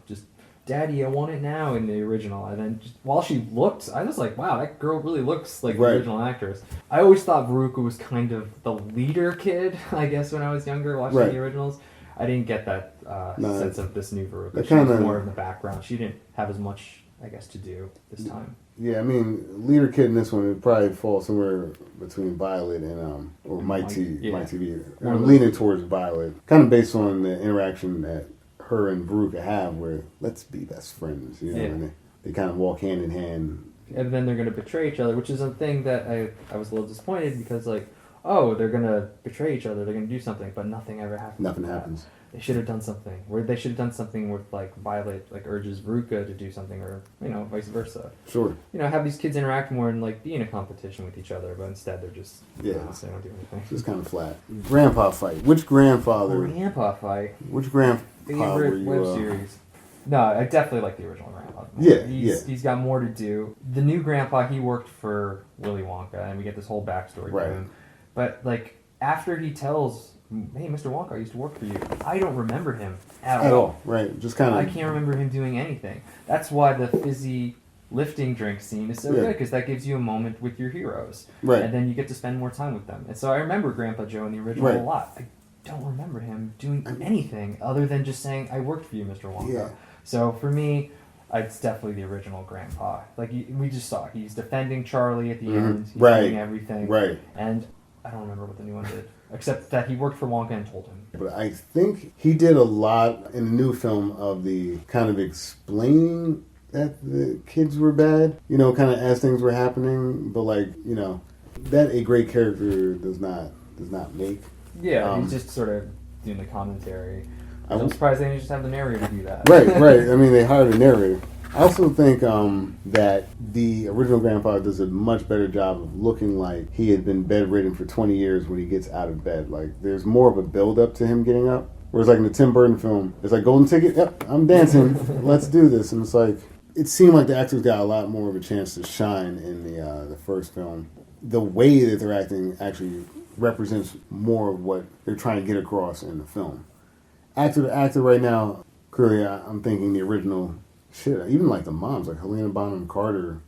S2: just, Daddy, I want it now in the original. And then just, while she looked, I was like, wow, that girl really looks like the original actress. I always thought Veruca was kind of the leader kid, I guess, when I was younger watching the originals. I didn't get that sense of this new Veruca. She was more in the background. She didn't have as much, I guess, to do this time.
S3: Yeah, I mean, leader kid in this one would probably fall somewhere between Violet and or Mike TV. I'm leaning towards Violet, kind of based on the interaction that her and Veruca have, where let's be best friends. You know, and they kind of walk hand in hand.
S2: And then they're going to betray each other, which is a thing that I was a little disappointed because, like,
S1: oh, they're gonna betray each other, they're gonna do something, but nothing ever happens.
S3: Nothing happens.
S1: They should have done something. Where they should have done something with like Violet, like urges Veruca to do something, or vice versa.
S3: Sure.
S1: Have these kids interact more and like be in a competition with each other, but instead they're just they don't do anything.
S3: Just kind of flat. Grandpa fight. Which grandfather?
S1: Grandpa fight.
S3: Which grandpa
S1: Favorite
S3: were you?
S1: web series. No, I definitely like the original Grandpa. He's got more to do. The new Grandpa, he worked for Willy Wonka, and we get this whole backstory to him. But like after he tells, "Hey, Mr. Wonka, I used to work for you," I don't remember him at all.
S3: Right? Just kind of.
S1: I can't remember him doing anything. That's why the fizzy lifting drink scene is so good, because that gives you a moment with your heroes, and then you get to spend more time with them. And so I remember Grandpa Joe in the original a lot. I don't remember him doing anything other than just saying, "I worked for you, Mr. Wonka."
S3: Yeah.
S1: So for me, it's definitely the original Grandpa. Like we just saw, he's defending Charlie at the end. He's doing everything.
S3: Right.
S1: And I don't remember what the new one did, except that he worked for Wonka and told him.
S3: But I think he did a lot in the new film of the kind of explaining that the kids were bad, kind of as things were happening. But like, that a great character does not make.
S1: Yeah, he's just sort of doing the commentary. I'm surprised they didn't just have the narrator do that.
S3: Right. I mean, they hired a narrator. I also think that the original Grandpa does a much better job of looking like he had been bedridden for 20 years when he gets out of bed. Like, there's more of a build-up to him getting up. Whereas, like, in the Tim Burton film, it's like, golden ticket, yep, I'm dancing, let's do this. And it's like, it seemed like the actors got a lot more of a chance to shine in the first film. The way that they're acting actually represents more of what they're trying to get across in the film. Actor to actor right now, clearly I'm thinking the original shit. Even like the moms, like Helena Bonham Carter,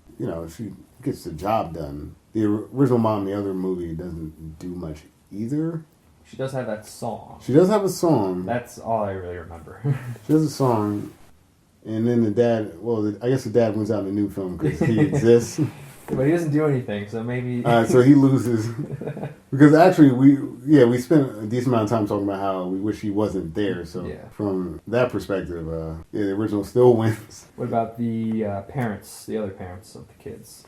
S3: she gets the job done. The original mom in the other movie doesn't do much either.
S1: She does have that song.
S3: She does have a song.
S1: That's all I really remember.
S3: She has a song. And then the dad, I guess the dad wins out in the new film because he exists.
S1: But he doesn't do anything, so maybe...
S3: so he loses. Because actually, we spent a decent amount of time talking about how we wish he wasn't there. So from that perspective, the original still wins.
S1: What about the parents, the other parents of the kids?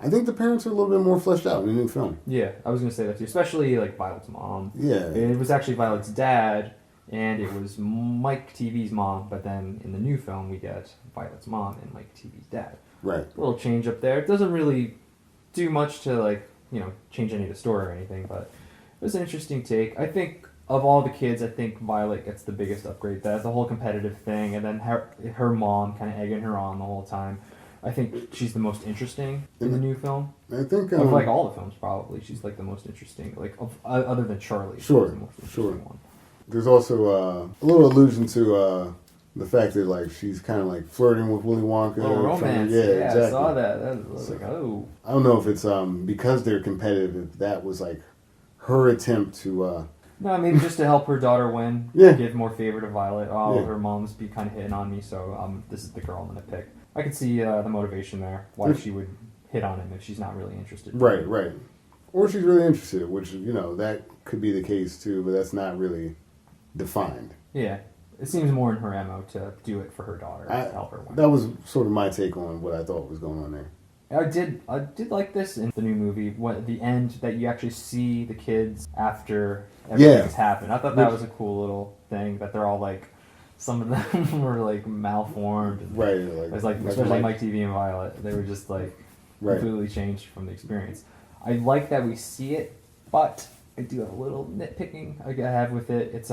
S3: I think the parents are a little bit more fleshed out in the new film.
S1: Yeah, I was going to say that too. Especially like Violet's mom.
S3: Yeah.
S1: It was actually Violet's dad, and it was Mike TV's mom. But then in the new film, we get Violet's mom and Mike TV's dad.
S3: Right.
S1: A little change up there. It doesn't really do much to change any of the story or anything, but it was an interesting take. I think of all the kids, I think Violet gets the biggest upgrade. That's the whole competitive thing, and then her mom kind of egging her on the whole time. I think she's the most interesting in the new film.
S3: I think
S1: of like all the films, probably she's like the most interesting. Like other than Charlie,
S3: sure,
S1: she's the most interesting one.
S3: There's also a little allusion to the fact that like she's kind of like flirting with Willy Wonka.
S1: Oh, romance.
S3: Exactly.
S1: I saw that. That was like, oh.
S3: I don't know if it's because they're competitive. If that was like her attempt to.
S1: No, maybe just to help her daughter win.
S3: Yeah.
S1: Give more favor to Violet. Her mom's be kind of hitting on me, so this is the girl I'm gonna pick. I could see the motivation there. Why she would hit on him if she's not really interested.
S3: Right. Or she's really interested, which that could be the case too, but that's not really defined.
S1: Yeah. It seems more in her MO to do it for her daughter, to help her win.
S3: That was sort of my take on what I thought was going on there.
S1: I did like this in the new movie, at the end, that you actually see the kids after everything's happened. I thought that was a cool little thing, that they're all like, some of them were like malformed.
S3: Right.
S1: It was like especially Mike TV and Violet. They were just like completely changed from the experience. I like that we see it, but I do have a little nitpicking I have with it. It's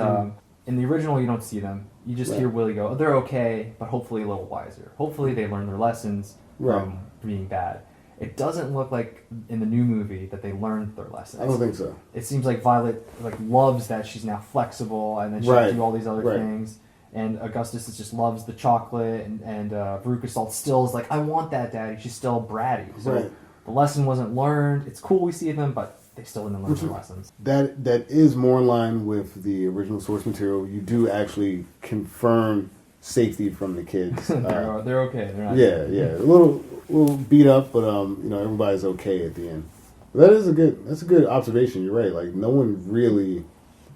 S1: in the original, you don't see them. You just hear Willy go, they're okay, but hopefully a little wiser. Hopefully they learn their lessons from being bad. It doesn't look like in the new movie that they learned their lessons.
S3: I don't think so.
S1: It seems like Violet loves that she's now flexible, and then she can do all these other things. And Augustus just loves the chocolate, and Veruca Salt still is like, I want that, Daddy. She's still bratty. So the lesson wasn't learned. It's cool we see them, but they still didn't learn their lessons.
S3: That is more in line with the original source material. You do actually confirm safety from the kids.
S1: They're okay. They're not.
S3: Yeah. A little beat up, but everybody's okay at the end. That's a good observation. You're right. Like no one really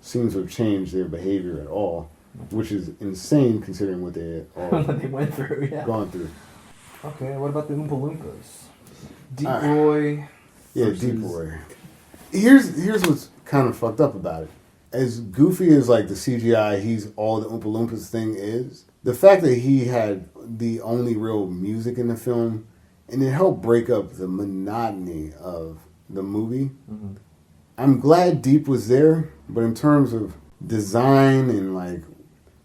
S3: seems to have changed their behavior at all, which is insane considering what they
S1: what they went through. Yeah.
S3: Gone through.
S1: Okay. What about the Oompa Loompas? Deep Boy.
S3: Yeah, Deep Boy. Here's what's kind of fucked up about it. As goofy as like the CGI, he's all the Oompa Loompas thing is. The fact that he had the only real music in the film, and it helped break up the monotony of the movie. Mm-hmm. I'm glad Deep was there, but in terms of design and like,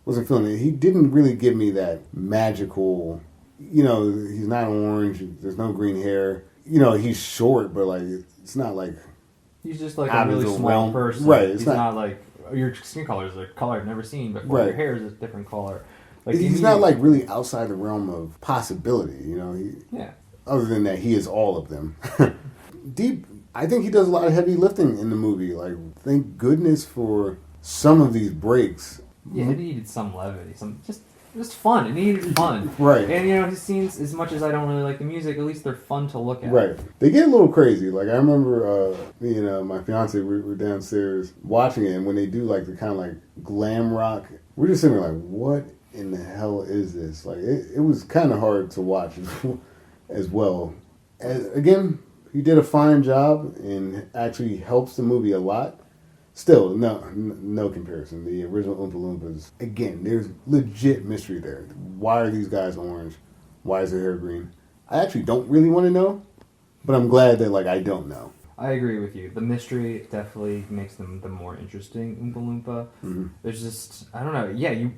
S3: wasn't feeling it. He didn't really give me that magical. You know, he's not orange. There's no green hair. You know, he's short, but like it's not like
S2: he's just like a really small person.
S3: Right.
S2: He's not like your skin color is a color I've never seen before. Right. Your hair is a different color. Like
S3: he's not like really outside the realm of possibility. You know.
S2: Yeah.
S3: Other than that, he is all of them. Deep. I think he does a lot of heavy lifting in the movie. Like, thank goodness for some of these breaks.
S2: Yeah, it needed some levity, some just fun. It needed fun,
S3: right?
S2: And you know, his scenes, as much as I don't really like the music, at least they're fun to look at.
S3: Right. They get a little crazy. Like I remember, me and my fiance we were downstairs watching it, and when they do like the kind of like glam rock, we're just sitting there like, what in the hell is this? Like, it was kind of hard to watch as well. Again, he did a fine job and actually helps the movie a lot. Still, no comparison. The original Oompa Loompas, again, there's legit mystery there. Why are these guys orange? Why is their hair green? I actually don't really want to know, but I'm glad that like I don't know.
S2: I agree with you. The mystery definitely makes them the more interesting Oompa Loompa. Mm-hmm. There's just, I don't know. Yeah,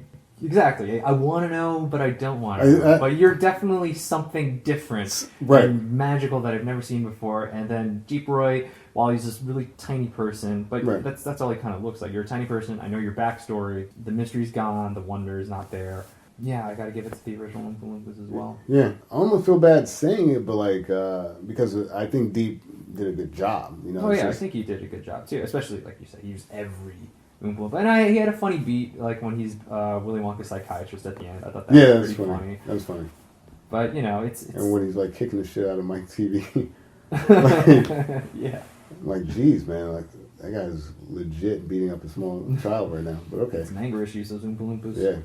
S2: exactly. I want to know, but I don't want to know. But you're definitely something different and magical that I've never seen before. And then Deep Roy, while he's this really tiny person, but that's all he kind of looks like. You're a tiny person. I know your backstory. The mystery's gone. The wonder is not there. Yeah, I got to give it to the original Oompa Loompas as well.
S3: Yeah, I almost feel bad saying it, but like because I think Deep did a good job. You know.
S2: Oh yeah, I think he did a good job too. Especially like you said, he used every Oompa Loompa, and he had a funny beat like when he's Willy Wonka's psychiatrist at the end. I thought that was pretty funny.
S3: That was funny.
S2: But you know, it's
S3: and when he's like kicking the shit out of Mike TV.
S2: Yeah.
S3: Like, geez, man, like that guy's legit beating up a small child right now. But okay,
S2: it's an anger issue, those Oompa Loompas.
S3: Yeah,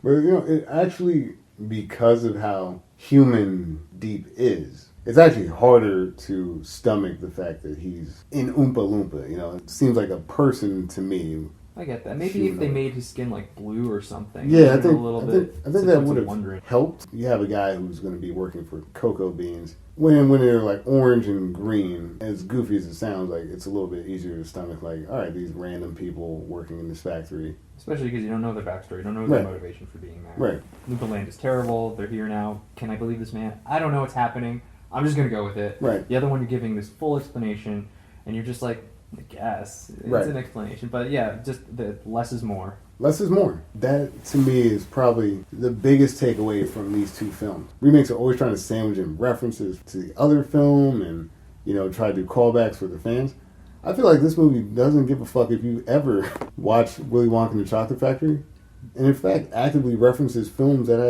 S3: but you know, it actually because of how human Deep is, it's actually harder to stomach the fact that he's in Oompa Loompa. You know, it seems like a person to me.
S2: I get that. Maybe if they made his skin like blue or something.
S3: Yeah, I think that would have helped. You have a guy who's going to be working for cocoa beans. When they're like orange and green, as goofy as it sounds, like it's a little bit easier to stomach. Like, all right, these random people working in this factory.
S2: Especially because you don't know their backstory, you don't know their motivation for being there.
S3: Right.
S2: Loompa Land is terrible. They're here now. Can I believe this man? I don't know what's happening. I'm just gonna go with it.
S3: Right.
S2: The other one, you're giving this full explanation, and you're just like, I guess it's an explanation, but yeah, just the less is more.
S3: Less is more. That, to me, is probably the biggest takeaway from these two films. Remakes are always trying to sandwich in references to the other film and, you know, try to do callbacks for the fans. I feel like this movie doesn't give a fuck if you ever watch Willy Wonka and the Chocolate Factory. And, in fact, actively references films that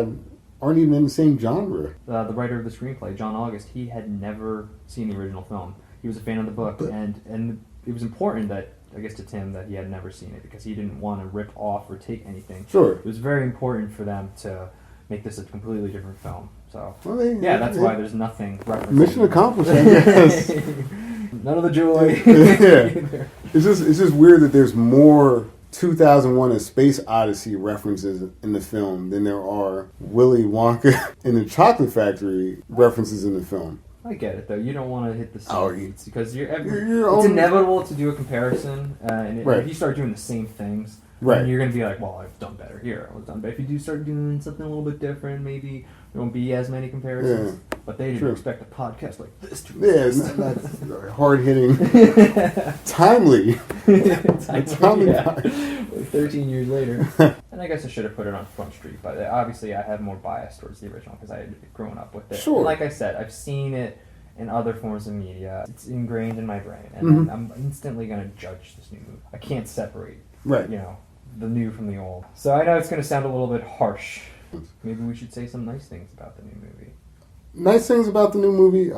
S3: aren't even in the same genre.
S2: The writer of the screenplay, John August, he had never seen the original film. He was a fan of the book, and it was important that, I guess to Tim, that he had never seen it because he didn't want to rip off or take anything.
S3: Sure.
S2: It was very important for them to make this a completely different film. So, that's why there's nothing referencing.
S3: Mission accomplished, I guess.
S2: None of the joy.
S3: Yeah. It's just weird that there's more 2001: A Space Odyssey references in the film than there are Willy Wonka and the Chocolate Factory references in the film.
S2: I get it though. You don't want to hit the same beats because it's inevitable to do a comparison, and if you start doing the same things, then you're going to be like, "Well, I've done better here. I've done better." If you do start doing something a little bit different, maybe there won't be as many comparisons. Yeah. But they didn't expect a podcast like this to exist.
S3: Yeah, that's hard hitting, timely, timely.
S2: Yeah. 13 years later. And I guess I should have put it on Front Street, but obviously I have more bias towards the original because I had grown up with it.
S3: Sure.
S2: And like I said, I've seen it in other forms of media. It's ingrained in my brain, and I'm instantly going to judge this new movie. I can't separate, the new from the old. So I know it's going to sound a little bit harsh. Maybe we should say some nice things about the new movie.
S3: Nice things about the new movie.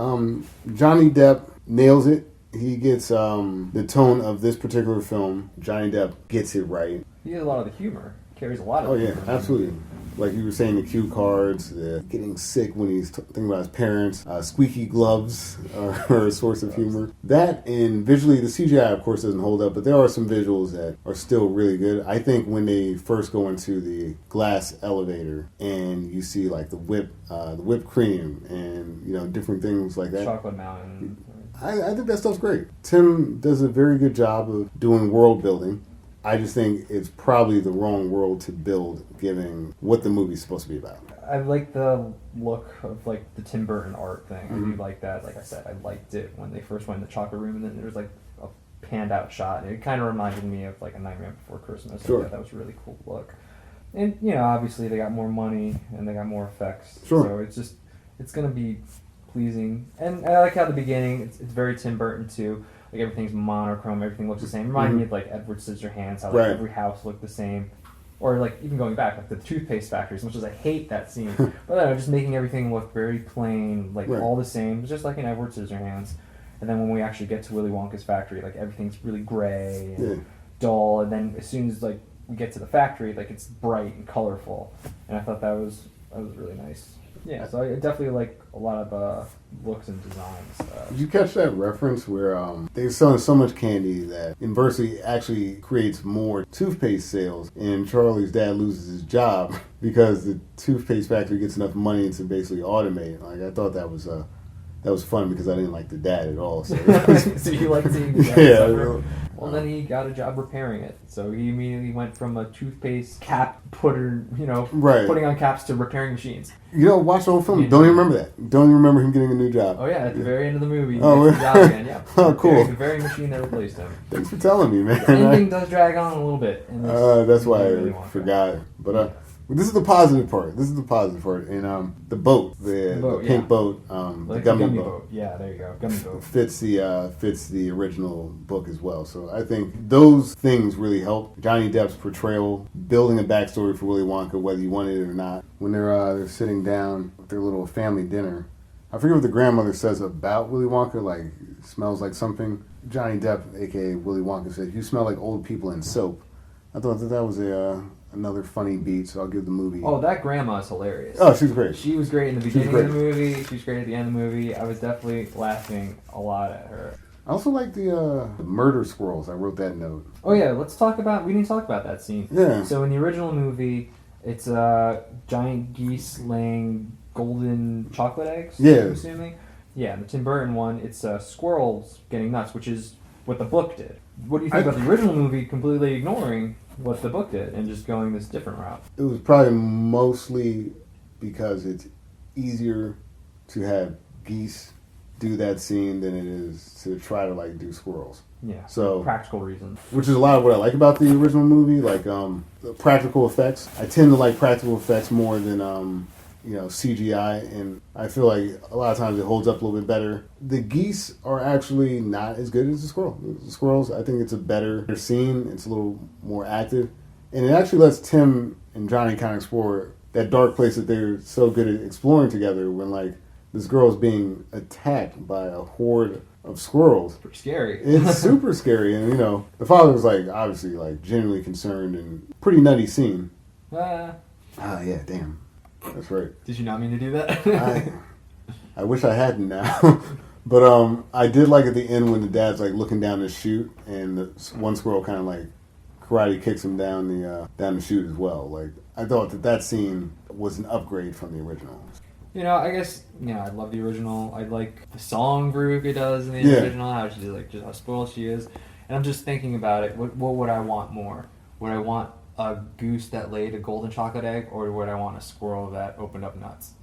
S3: Johnny Depp nails it. He gets the tone of this particular film. Johnny Depp gets it right.
S2: He has a lot of the humor. carries a lot of.
S3: Oh yeah, absolutely. Like you were saying, the cue cards, getting sick when he's thinking about his parents, squeaky gloves are a source of humor. That, and visually, the CGI of course doesn't hold up, but there are some visuals that are still really good. I think when they first go into the glass elevator and you see like the whipped cream and different things like that.
S2: Chocolate Mountain.
S3: I think that stuff's great. Tim does a very good job of doing world building. I just think it's probably the wrong world to build, given what the movie's supposed to be about.
S2: I like the look of like the Tim Burton art thing. I do like that. Like I said, I liked it when they first went in the chocolate room, and then there was like a panned out shot, and it kind of reminded me of like A Nightmare Before Christmas.
S3: Sure.
S2: That was a really cool look. And obviously they got more money and they got more effects.
S3: Sure.
S2: So it's gonna be pleasing. And I like how the beginning it's very Tim Burton too. Like everything's monochrome, everything looks the same. Reminded me of like Edward Scissorhands, how like every house looked the same. Or like even going back, like the toothpaste factory, as much as I hate that scene. But I don't know, just making everything look very plain, like all the same. It's just like in Edward Scissorhands. And then when we actually get to Willy Wonka's factory, like everything's really gray and dull. And then as soon as like we get to the factory, like it's bright and colorful. And I thought that was really nice. Yeah, so I definitely like a lot of looks and designs.
S3: Did you catch that reference where they're selling so much candy that inversely actually creates more toothpaste sales, and Charlie's dad loses his job because the toothpaste factory gets enough money to basically automate? Like I thought that was fun because I didn't like the dad at all. So,
S2: so you liked seeing the dad?
S3: Yeah.
S2: Well, then he got a job repairing it. So he immediately went from a toothpaste cap putter, putting on caps to repairing machines.
S3: Watch the whole film. Don't even remember that. Don't even remember him getting a new job.
S2: Oh yeah, at the very end of the movie, he
S3: gets
S2: the job again. Yeah.
S3: Oh, cool.
S2: The very machine that replaced him.
S3: Thanks for telling me, man.
S2: The ending does drag on a little bit.
S3: That's why I forgot. But this is the positive part. And the boat, the pink boat, the gummy boat.
S2: Yeah, there you go. Gummy boat.
S3: Fits the original book as well. So I think those things really help Johnny Depp's portrayal, building a backstory for Willy Wonka, whether you wanted it or not. When they're sitting down with their little family dinner, I forget what the grandmother says about Willy Wonka, like smells like something. Johnny Depp, aka Willy Wonka, said, "You smell like old people in soap." I thought that was another funny beat, so I'll give the movie.
S2: Oh, that grandma is hilarious.
S3: Oh, she's great.
S2: She was great in the beginning of the movie. She was great at the end of the movie. I was definitely laughing a lot at her.
S3: I also like the murder squirrels. I wrote that note.
S2: Oh yeah, we didn't talk about that scene.
S3: Yeah.
S2: So in the original movie, it's giant geese laying golden chocolate eggs.
S3: Yeah.
S2: I'm assuming. Yeah, in the Tim Burton one, it's squirrels getting nuts, which is what the book did. What do you think about the original movie completely ignoring what the book did and just going this different route?
S3: It was probably mostly because it's easier to have geese do that scene than it is to try to do squirrels.
S2: Yeah.
S3: So
S2: practical reasons.
S3: Which is a lot of what I like about the original movie, like the practical effects. I tend to like practical effects more than CGI, and I feel like a lot of times it holds up a little bit better. The geese are actually not as good as the squirrel. The squirrels, I think it's a better scene. It's a little more active, and it actually lets Tim and Johnny kind of explore that dark place that they're so good at exploring together. When this girl's being attacked by a horde of squirrels.
S2: Pretty scary.
S3: It's super scary, and the father was obviously genuinely concerned, and pretty nutty scene. Yeah, damn. That's right.
S2: Did you not mean to do that?
S3: I wish I hadn't now. But I did like at the end when the dad's looking down the chute, and the one squirrel kind of karate kicks him down the chute as well. I thought that scene was an upgrade from the original.
S2: I guess I love the original. I like the song group it does in the original. How she's just how spoiled she is, and I'm just thinking about it. What would I want more? Would I want a goose that laid a golden chocolate egg, or would I want a squirrel that opened up nuts?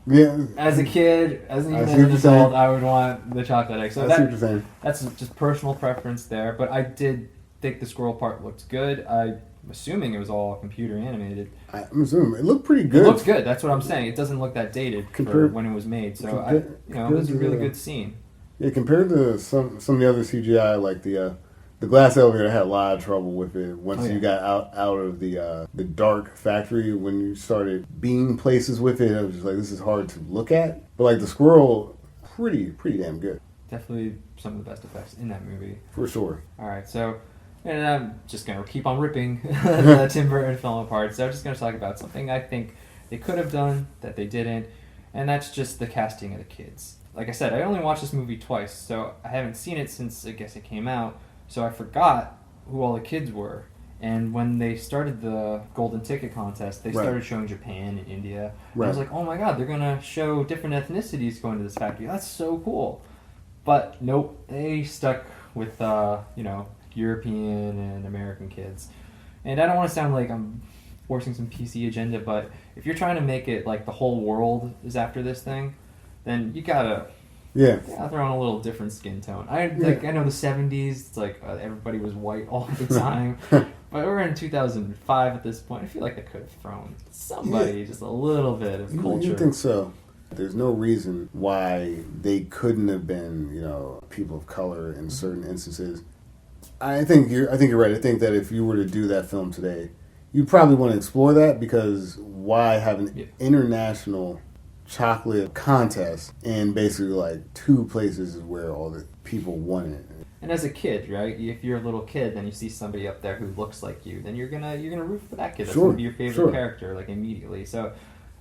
S3: Yeah.
S2: As a kid, even as an adult, I would want the chocolate egg. So
S3: I see what you're saying.
S2: That's just personal preference there. But I did think the squirrel part looked good. I'm assuming it was all computer animated.
S3: I'm assuming it looked pretty good.
S2: It looks good. That's what I'm saying. It doesn't look that dated for when it was made. So it was a really good scene. Yeah,
S3: compared to some of the other CGI, like the glass elevator, had a lot of trouble with it once you got out of the dark factory. When you started being places with it, I was just this is hard to look at. But the squirrel, pretty damn good.
S2: Definitely some of the best effects in that movie.
S3: For sure.
S2: All right, so
S1: And I'm just going to keep on ripping the Tim Burton film apart. So I'm just going to talk about something I think they could have done that they didn't. And that's just the casting of the kids. Like I said, I only watched this movie twice, so I haven't seen it since I guess it came out. So I forgot who all the kids were. And when they started the Golden Ticket contest, they started showing Japan and India. And I was like, oh my god, they're going to show different ethnicities going to this factory. That's so cool. But nope, they stuck with, European and American kids. And I don't want to sound like I'm forcing some PC agenda, but if you're trying to make it like the whole world is after this thing, then you gotta throw in a little different skin tone. I know the 70s, it's like everybody was white all the time, but we're in 2005 at this point. I feel like they could have thrown somebody just a little bit of culture.
S3: You think so? There's no reason why they couldn't have been, people of color in certain instances. I think you're right. I think that if you were to do that film today, you probably want to explore that, because why have an international chocolate contest in basically like two places is where all the people want it.
S1: And as a kid, right? If you're a little kid, then you see somebody up there who looks like you, then you're gonna root for that kid. That's gonna be your favorite character, like immediately. So,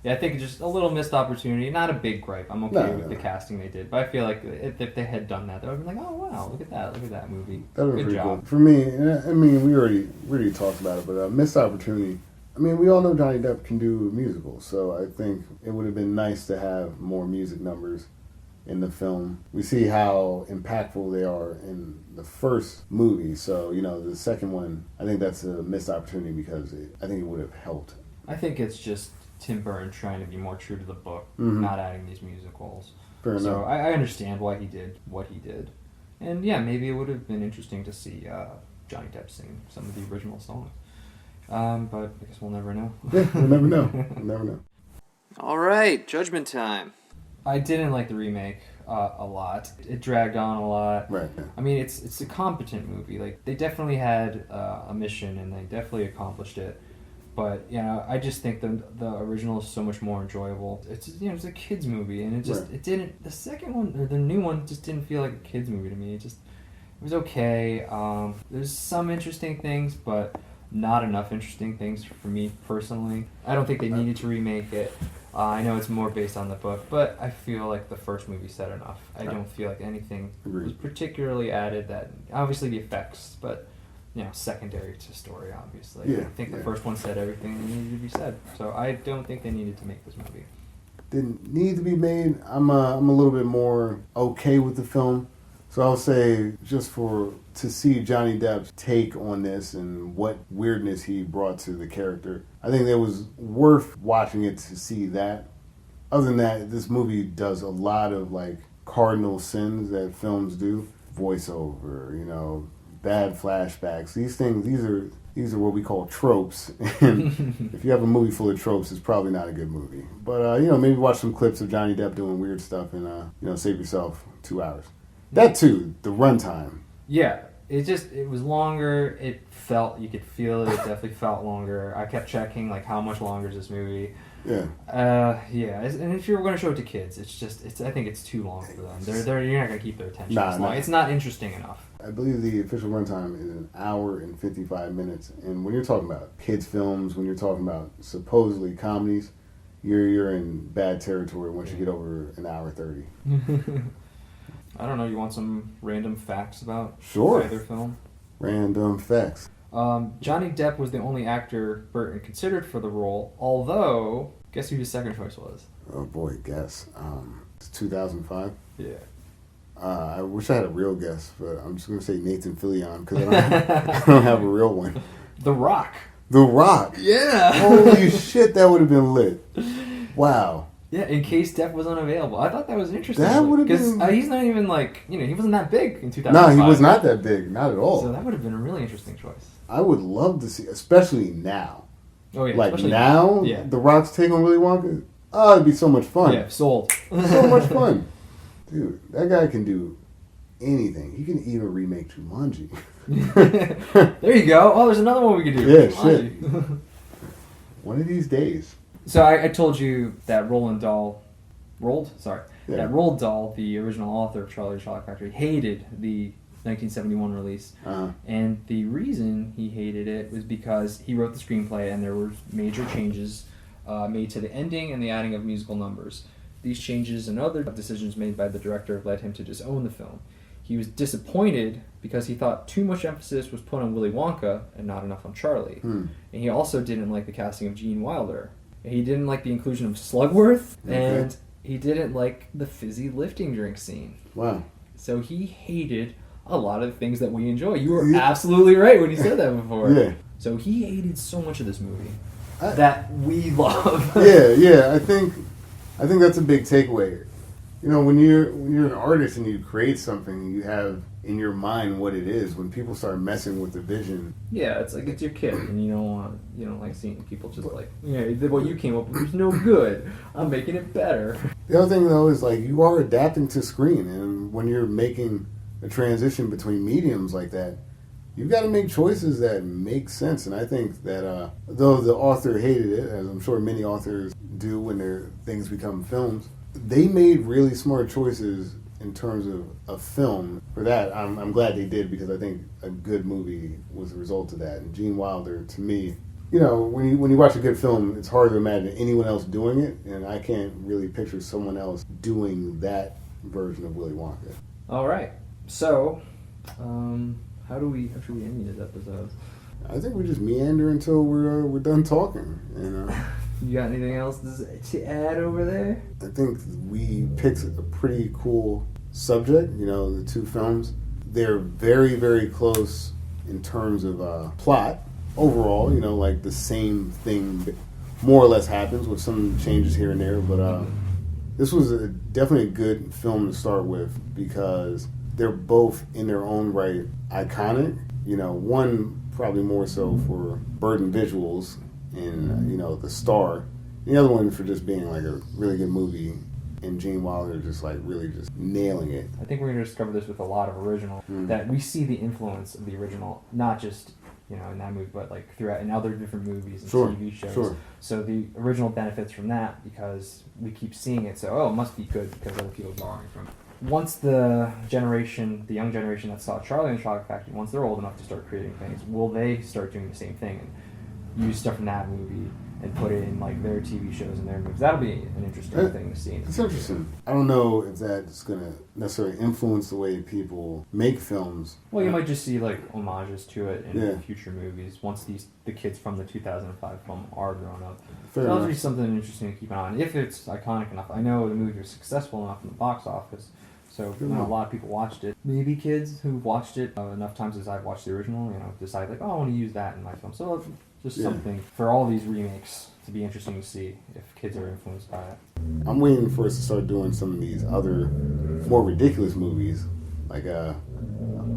S1: yeah, I think it's just a little missed opportunity. Not a big gripe. I'm okay with the casting they did, but I feel like if they had done that, they would have been like, oh wow, look at that movie.
S3: That was
S1: good
S3: pretty
S1: job.
S3: Cool. For me, I mean, we already talked about it, but missed opportunity. I mean, we all know Johnny Depp can do musicals, so I think it would have been nice to have more music numbers in the film. We see how impactful they are in the first movie, so, the second one, I think that's a missed opportunity because I think it would have helped.
S1: I think it's just Tim Burton trying to be more true to the book, not adding these musicals.
S3: Fair enough.
S1: So I understand why he did what he did. And yeah, maybe it would have been interesting to see Johnny Depp sing some of the original songs. But I guess we'll never know.
S3: Yeah, we'll never know. We'll never know.
S1: All right, judgment time. I didn't like the remake a lot. It dragged on a lot.
S3: Right. Yeah.
S1: I mean, it's a competent movie. Like, they definitely had a mission, and they definitely accomplished it. But, I just think the original is so much more enjoyable. It's it's a kids movie, and it didn't. The second one or the new one just didn't feel like a kids movie to me. It was okay. There's some interesting things, but not enough interesting things for me personally. I don't think they needed to remake it. I know it's more based on the book, but I feel like the first movie said enough. I don't feel like anything was particularly added that, obviously the effects, but, secondary to story, obviously.
S3: Yeah,
S1: I think the first one said everything that needed to be said. So I don't think they needed to make this movie.
S3: Didn't need to be made. I'm a little bit more okay with the film. So I'll say, just to see Johnny Depp's take on this and what weirdness he brought to the character, I think it was worth watching it to see that. Other than that, this movie does a lot of like cardinal sins that films do. Voiceover, bad flashbacks. These are what we call tropes. And if you have a movie full of tropes, it's probably not a good movie. But maybe watch some clips of Johnny Depp doing weird stuff and save yourself 2 hours. That too, the runtime.
S1: Yeah, it was longer. It felt, you could feel it. It definitely felt longer. I kept checking like how much longer is this movie.
S3: Yeah.
S1: And if you're going to show it to kids, I think it's too long for them. You're not going to keep their attention as long. It's not interesting enough.
S3: I believe the official runtime is 1 hour and 55 minutes. And when you're talking about kids films, when you're talking about supposedly comedies, you're in bad territory once you get over 1 hour 30.
S1: I don't know, you want some random facts about either film?
S3: Random facts.
S1: Johnny Depp was the only actor Burton considered for the role, although, guess who his second choice was?
S3: Oh boy, guess. It's 2005?
S1: Yeah.
S3: I wish I had a real guess, but I'm just going to say Nathan Fillion, because I don't have a real one.
S1: The Rock.
S3: The Rock?
S1: Yeah!
S3: Holy shit, that would have been lit. Wow.
S1: Yeah, in case Depp was unavailable. I thought that was interesting.
S3: That would have been...
S1: Because he's not even he wasn't that big in 2005.
S3: No, he was not that big. Not at all.
S1: So that would have been a really interesting choice.
S3: I would love to see, especially now.
S1: Oh, yeah.
S3: Like now, The Rock's take on Willy Wonka, it'd be so much fun.
S1: Yeah, sold.
S3: So much fun. Dude, that guy can do anything. He can even remake Jumanji.
S1: There you go. Oh, there's another one we could do.
S3: Yeah, shit. One of these days.
S1: So I told you that Roald Dahl, the original author of Charlie and the Chocolate Factory, hated the
S2: 1971 release.
S3: Uh-huh.
S2: And the reason he hated it was because he wrote the screenplay and there were major changes made to the ending and the adding of musical numbers. These changes and other decisions made by the director led him to disown the film. He was disappointed because he thought too much emphasis was put on Willy Wonka and not enough on Charlie. And he also didn't like the casting of Gene Wilder. He didn't like the inclusion of Slugworth, and he didn't like the fizzy lifting drink scene.
S3: Wow.
S2: So he hated a lot of the things that we enjoy. You were absolutely right when you said that before.
S3: Yeah.
S2: So he hated so much of this movie that we love.
S3: I think that's a big takeaway. You know, when you're an artist and you create something, you have in your mind what it is. When people start messing with the vision,
S2: yeah, it's like it's your kid, and you don't like seeing people just like, what you came up with was no good. I'm making it better.
S3: The other thing though is like you are adapting to screen, and when you're making a transition between mediums like that, you've got to make choices that make sense. And I think that though the author hated it, as I'm sure many authors do when their things become films, they made really smart choices in terms of a film. For that, I'm glad they did, because I think a good movie was a result of that. And Gene Wilder, to me, you know, when you watch a good film, it's hard to imagine anyone else doing it, and I can't really picture someone else doing that version of Willy Wonka.
S2: All right. So, how should we end this episode?
S3: I think we just meander until we're done talking.
S2: You got anything else to add over there?
S3: I think we picked a pretty cool subject. You know, the two films, they're very, very close in terms of plot. Overall, you know, like the same thing more or less happens with some changes here and there. But this was definitely a good film to start with, because they're both in their own right iconic. You know, one probably more so for burden visuals and the star. The other one for just being like a really good movie, and Gene Wilder just like really just nailing it.
S2: I think we're going to discover this with a lot of original, that we see the influence of the original, not just in that movie, but like throughout in other different movies and TV shows. Sure. So the original benefits from that because we keep seeing it. So it must be good because other people are borrowing from it. Once the young generation that saw Charlie and the Chocolate Factory, once they're old enough to start creating things, will they start doing the same thing and use stuff from that movie and put it in like their TV shows and their movies? That'll be an interesting thing to see.
S3: It's interesting. I don't know if that's going to necessarily influence the way people make films.
S2: Well, you might just see like homages to it in future movies once the kids from the 2005 film are grown up. That'll be something interesting to keep an eye on if it's iconic enough. I know the movie was successful enough in the box office. So a lot of people watched it. Maybe kids who watched it enough times as I've watched the original, decide like, I want to use that in my film. So just something for all these remakes to be interesting to see if kids are influenced by it.
S3: I'm waiting for us to start doing some of these other more ridiculous movies, like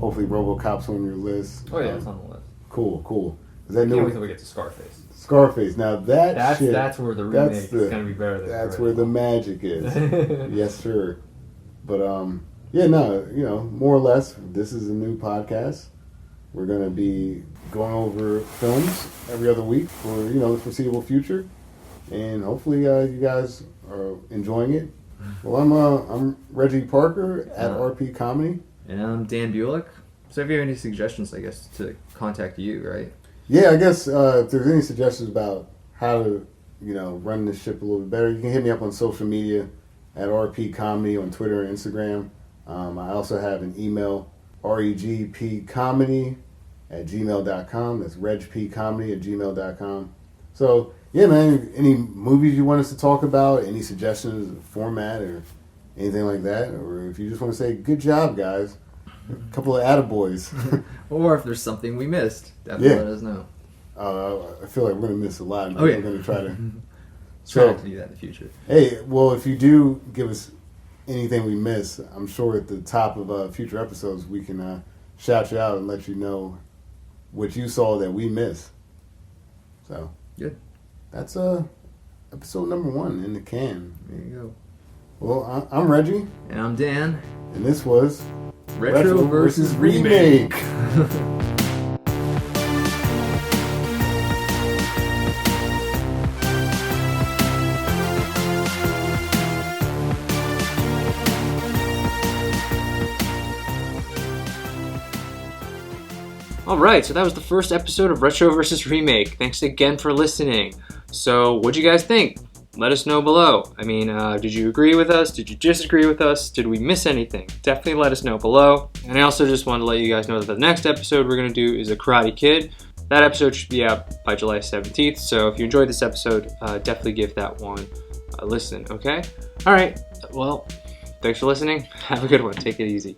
S3: hopefully RoboCop's on your list.
S2: Oh yeah, it's on the list.
S3: Cool.
S2: I can't wait till we get to Scarface.
S3: Scarface. Now that's
S2: where the remake is going to be better than
S3: that's where the magic is. Yes, sir. But more or less, this is a new podcast. We're going to be going over films every other week for the foreseeable future, and hopefully you guys are enjoying it. Well, I'm Reggie Parker at RP Comedy,
S2: and I'm Dan Bulick. So if you have any suggestions, I guess to contact you, right?
S3: Yeah, I guess if there's any suggestions about how to run this ship a little bit better, you can hit me up on social media at RP Comedy on Twitter and Instagram. I also have an email, regpcomedy@gmail.com. That's regpcomedy@gmail.com. So, yeah, man, any movies you want us to talk about, any suggestions of format or anything like that, or if you just want to say, good job, guys, a couple of attaboys.
S2: Or if there's something we missed, definitely let us know.
S3: I feel like we're going to miss a lot.
S2: Oh, yeah.
S3: We're going to try to...
S2: Try to do that in the future.
S3: Hey, well, if you do give us anything we miss, I'm sure at the top of future episodes we can shout you out and let you know what you saw that we missed. So,
S2: good.
S3: That's episode number 1 in the can.
S2: There you go.
S3: Well, I'm Reggie.
S2: And I'm Dan.
S3: And this was
S2: Retro versus Remake.
S1: Alright, so that was the first episode of Retro vs. Remake. Thanks again for listening. So, what'd you guys think? Let us know below. I mean, did you agree with us? Did you disagree with us? Did we miss anything? Definitely let us know below. And I also just wanted to let you guys know that the next episode we're going to do is a Karate Kid. That episode should be out by July 17th, so if you enjoyed this episode, definitely give that one a listen, okay? Alright, well, thanks for listening. Have a good one. Take it easy.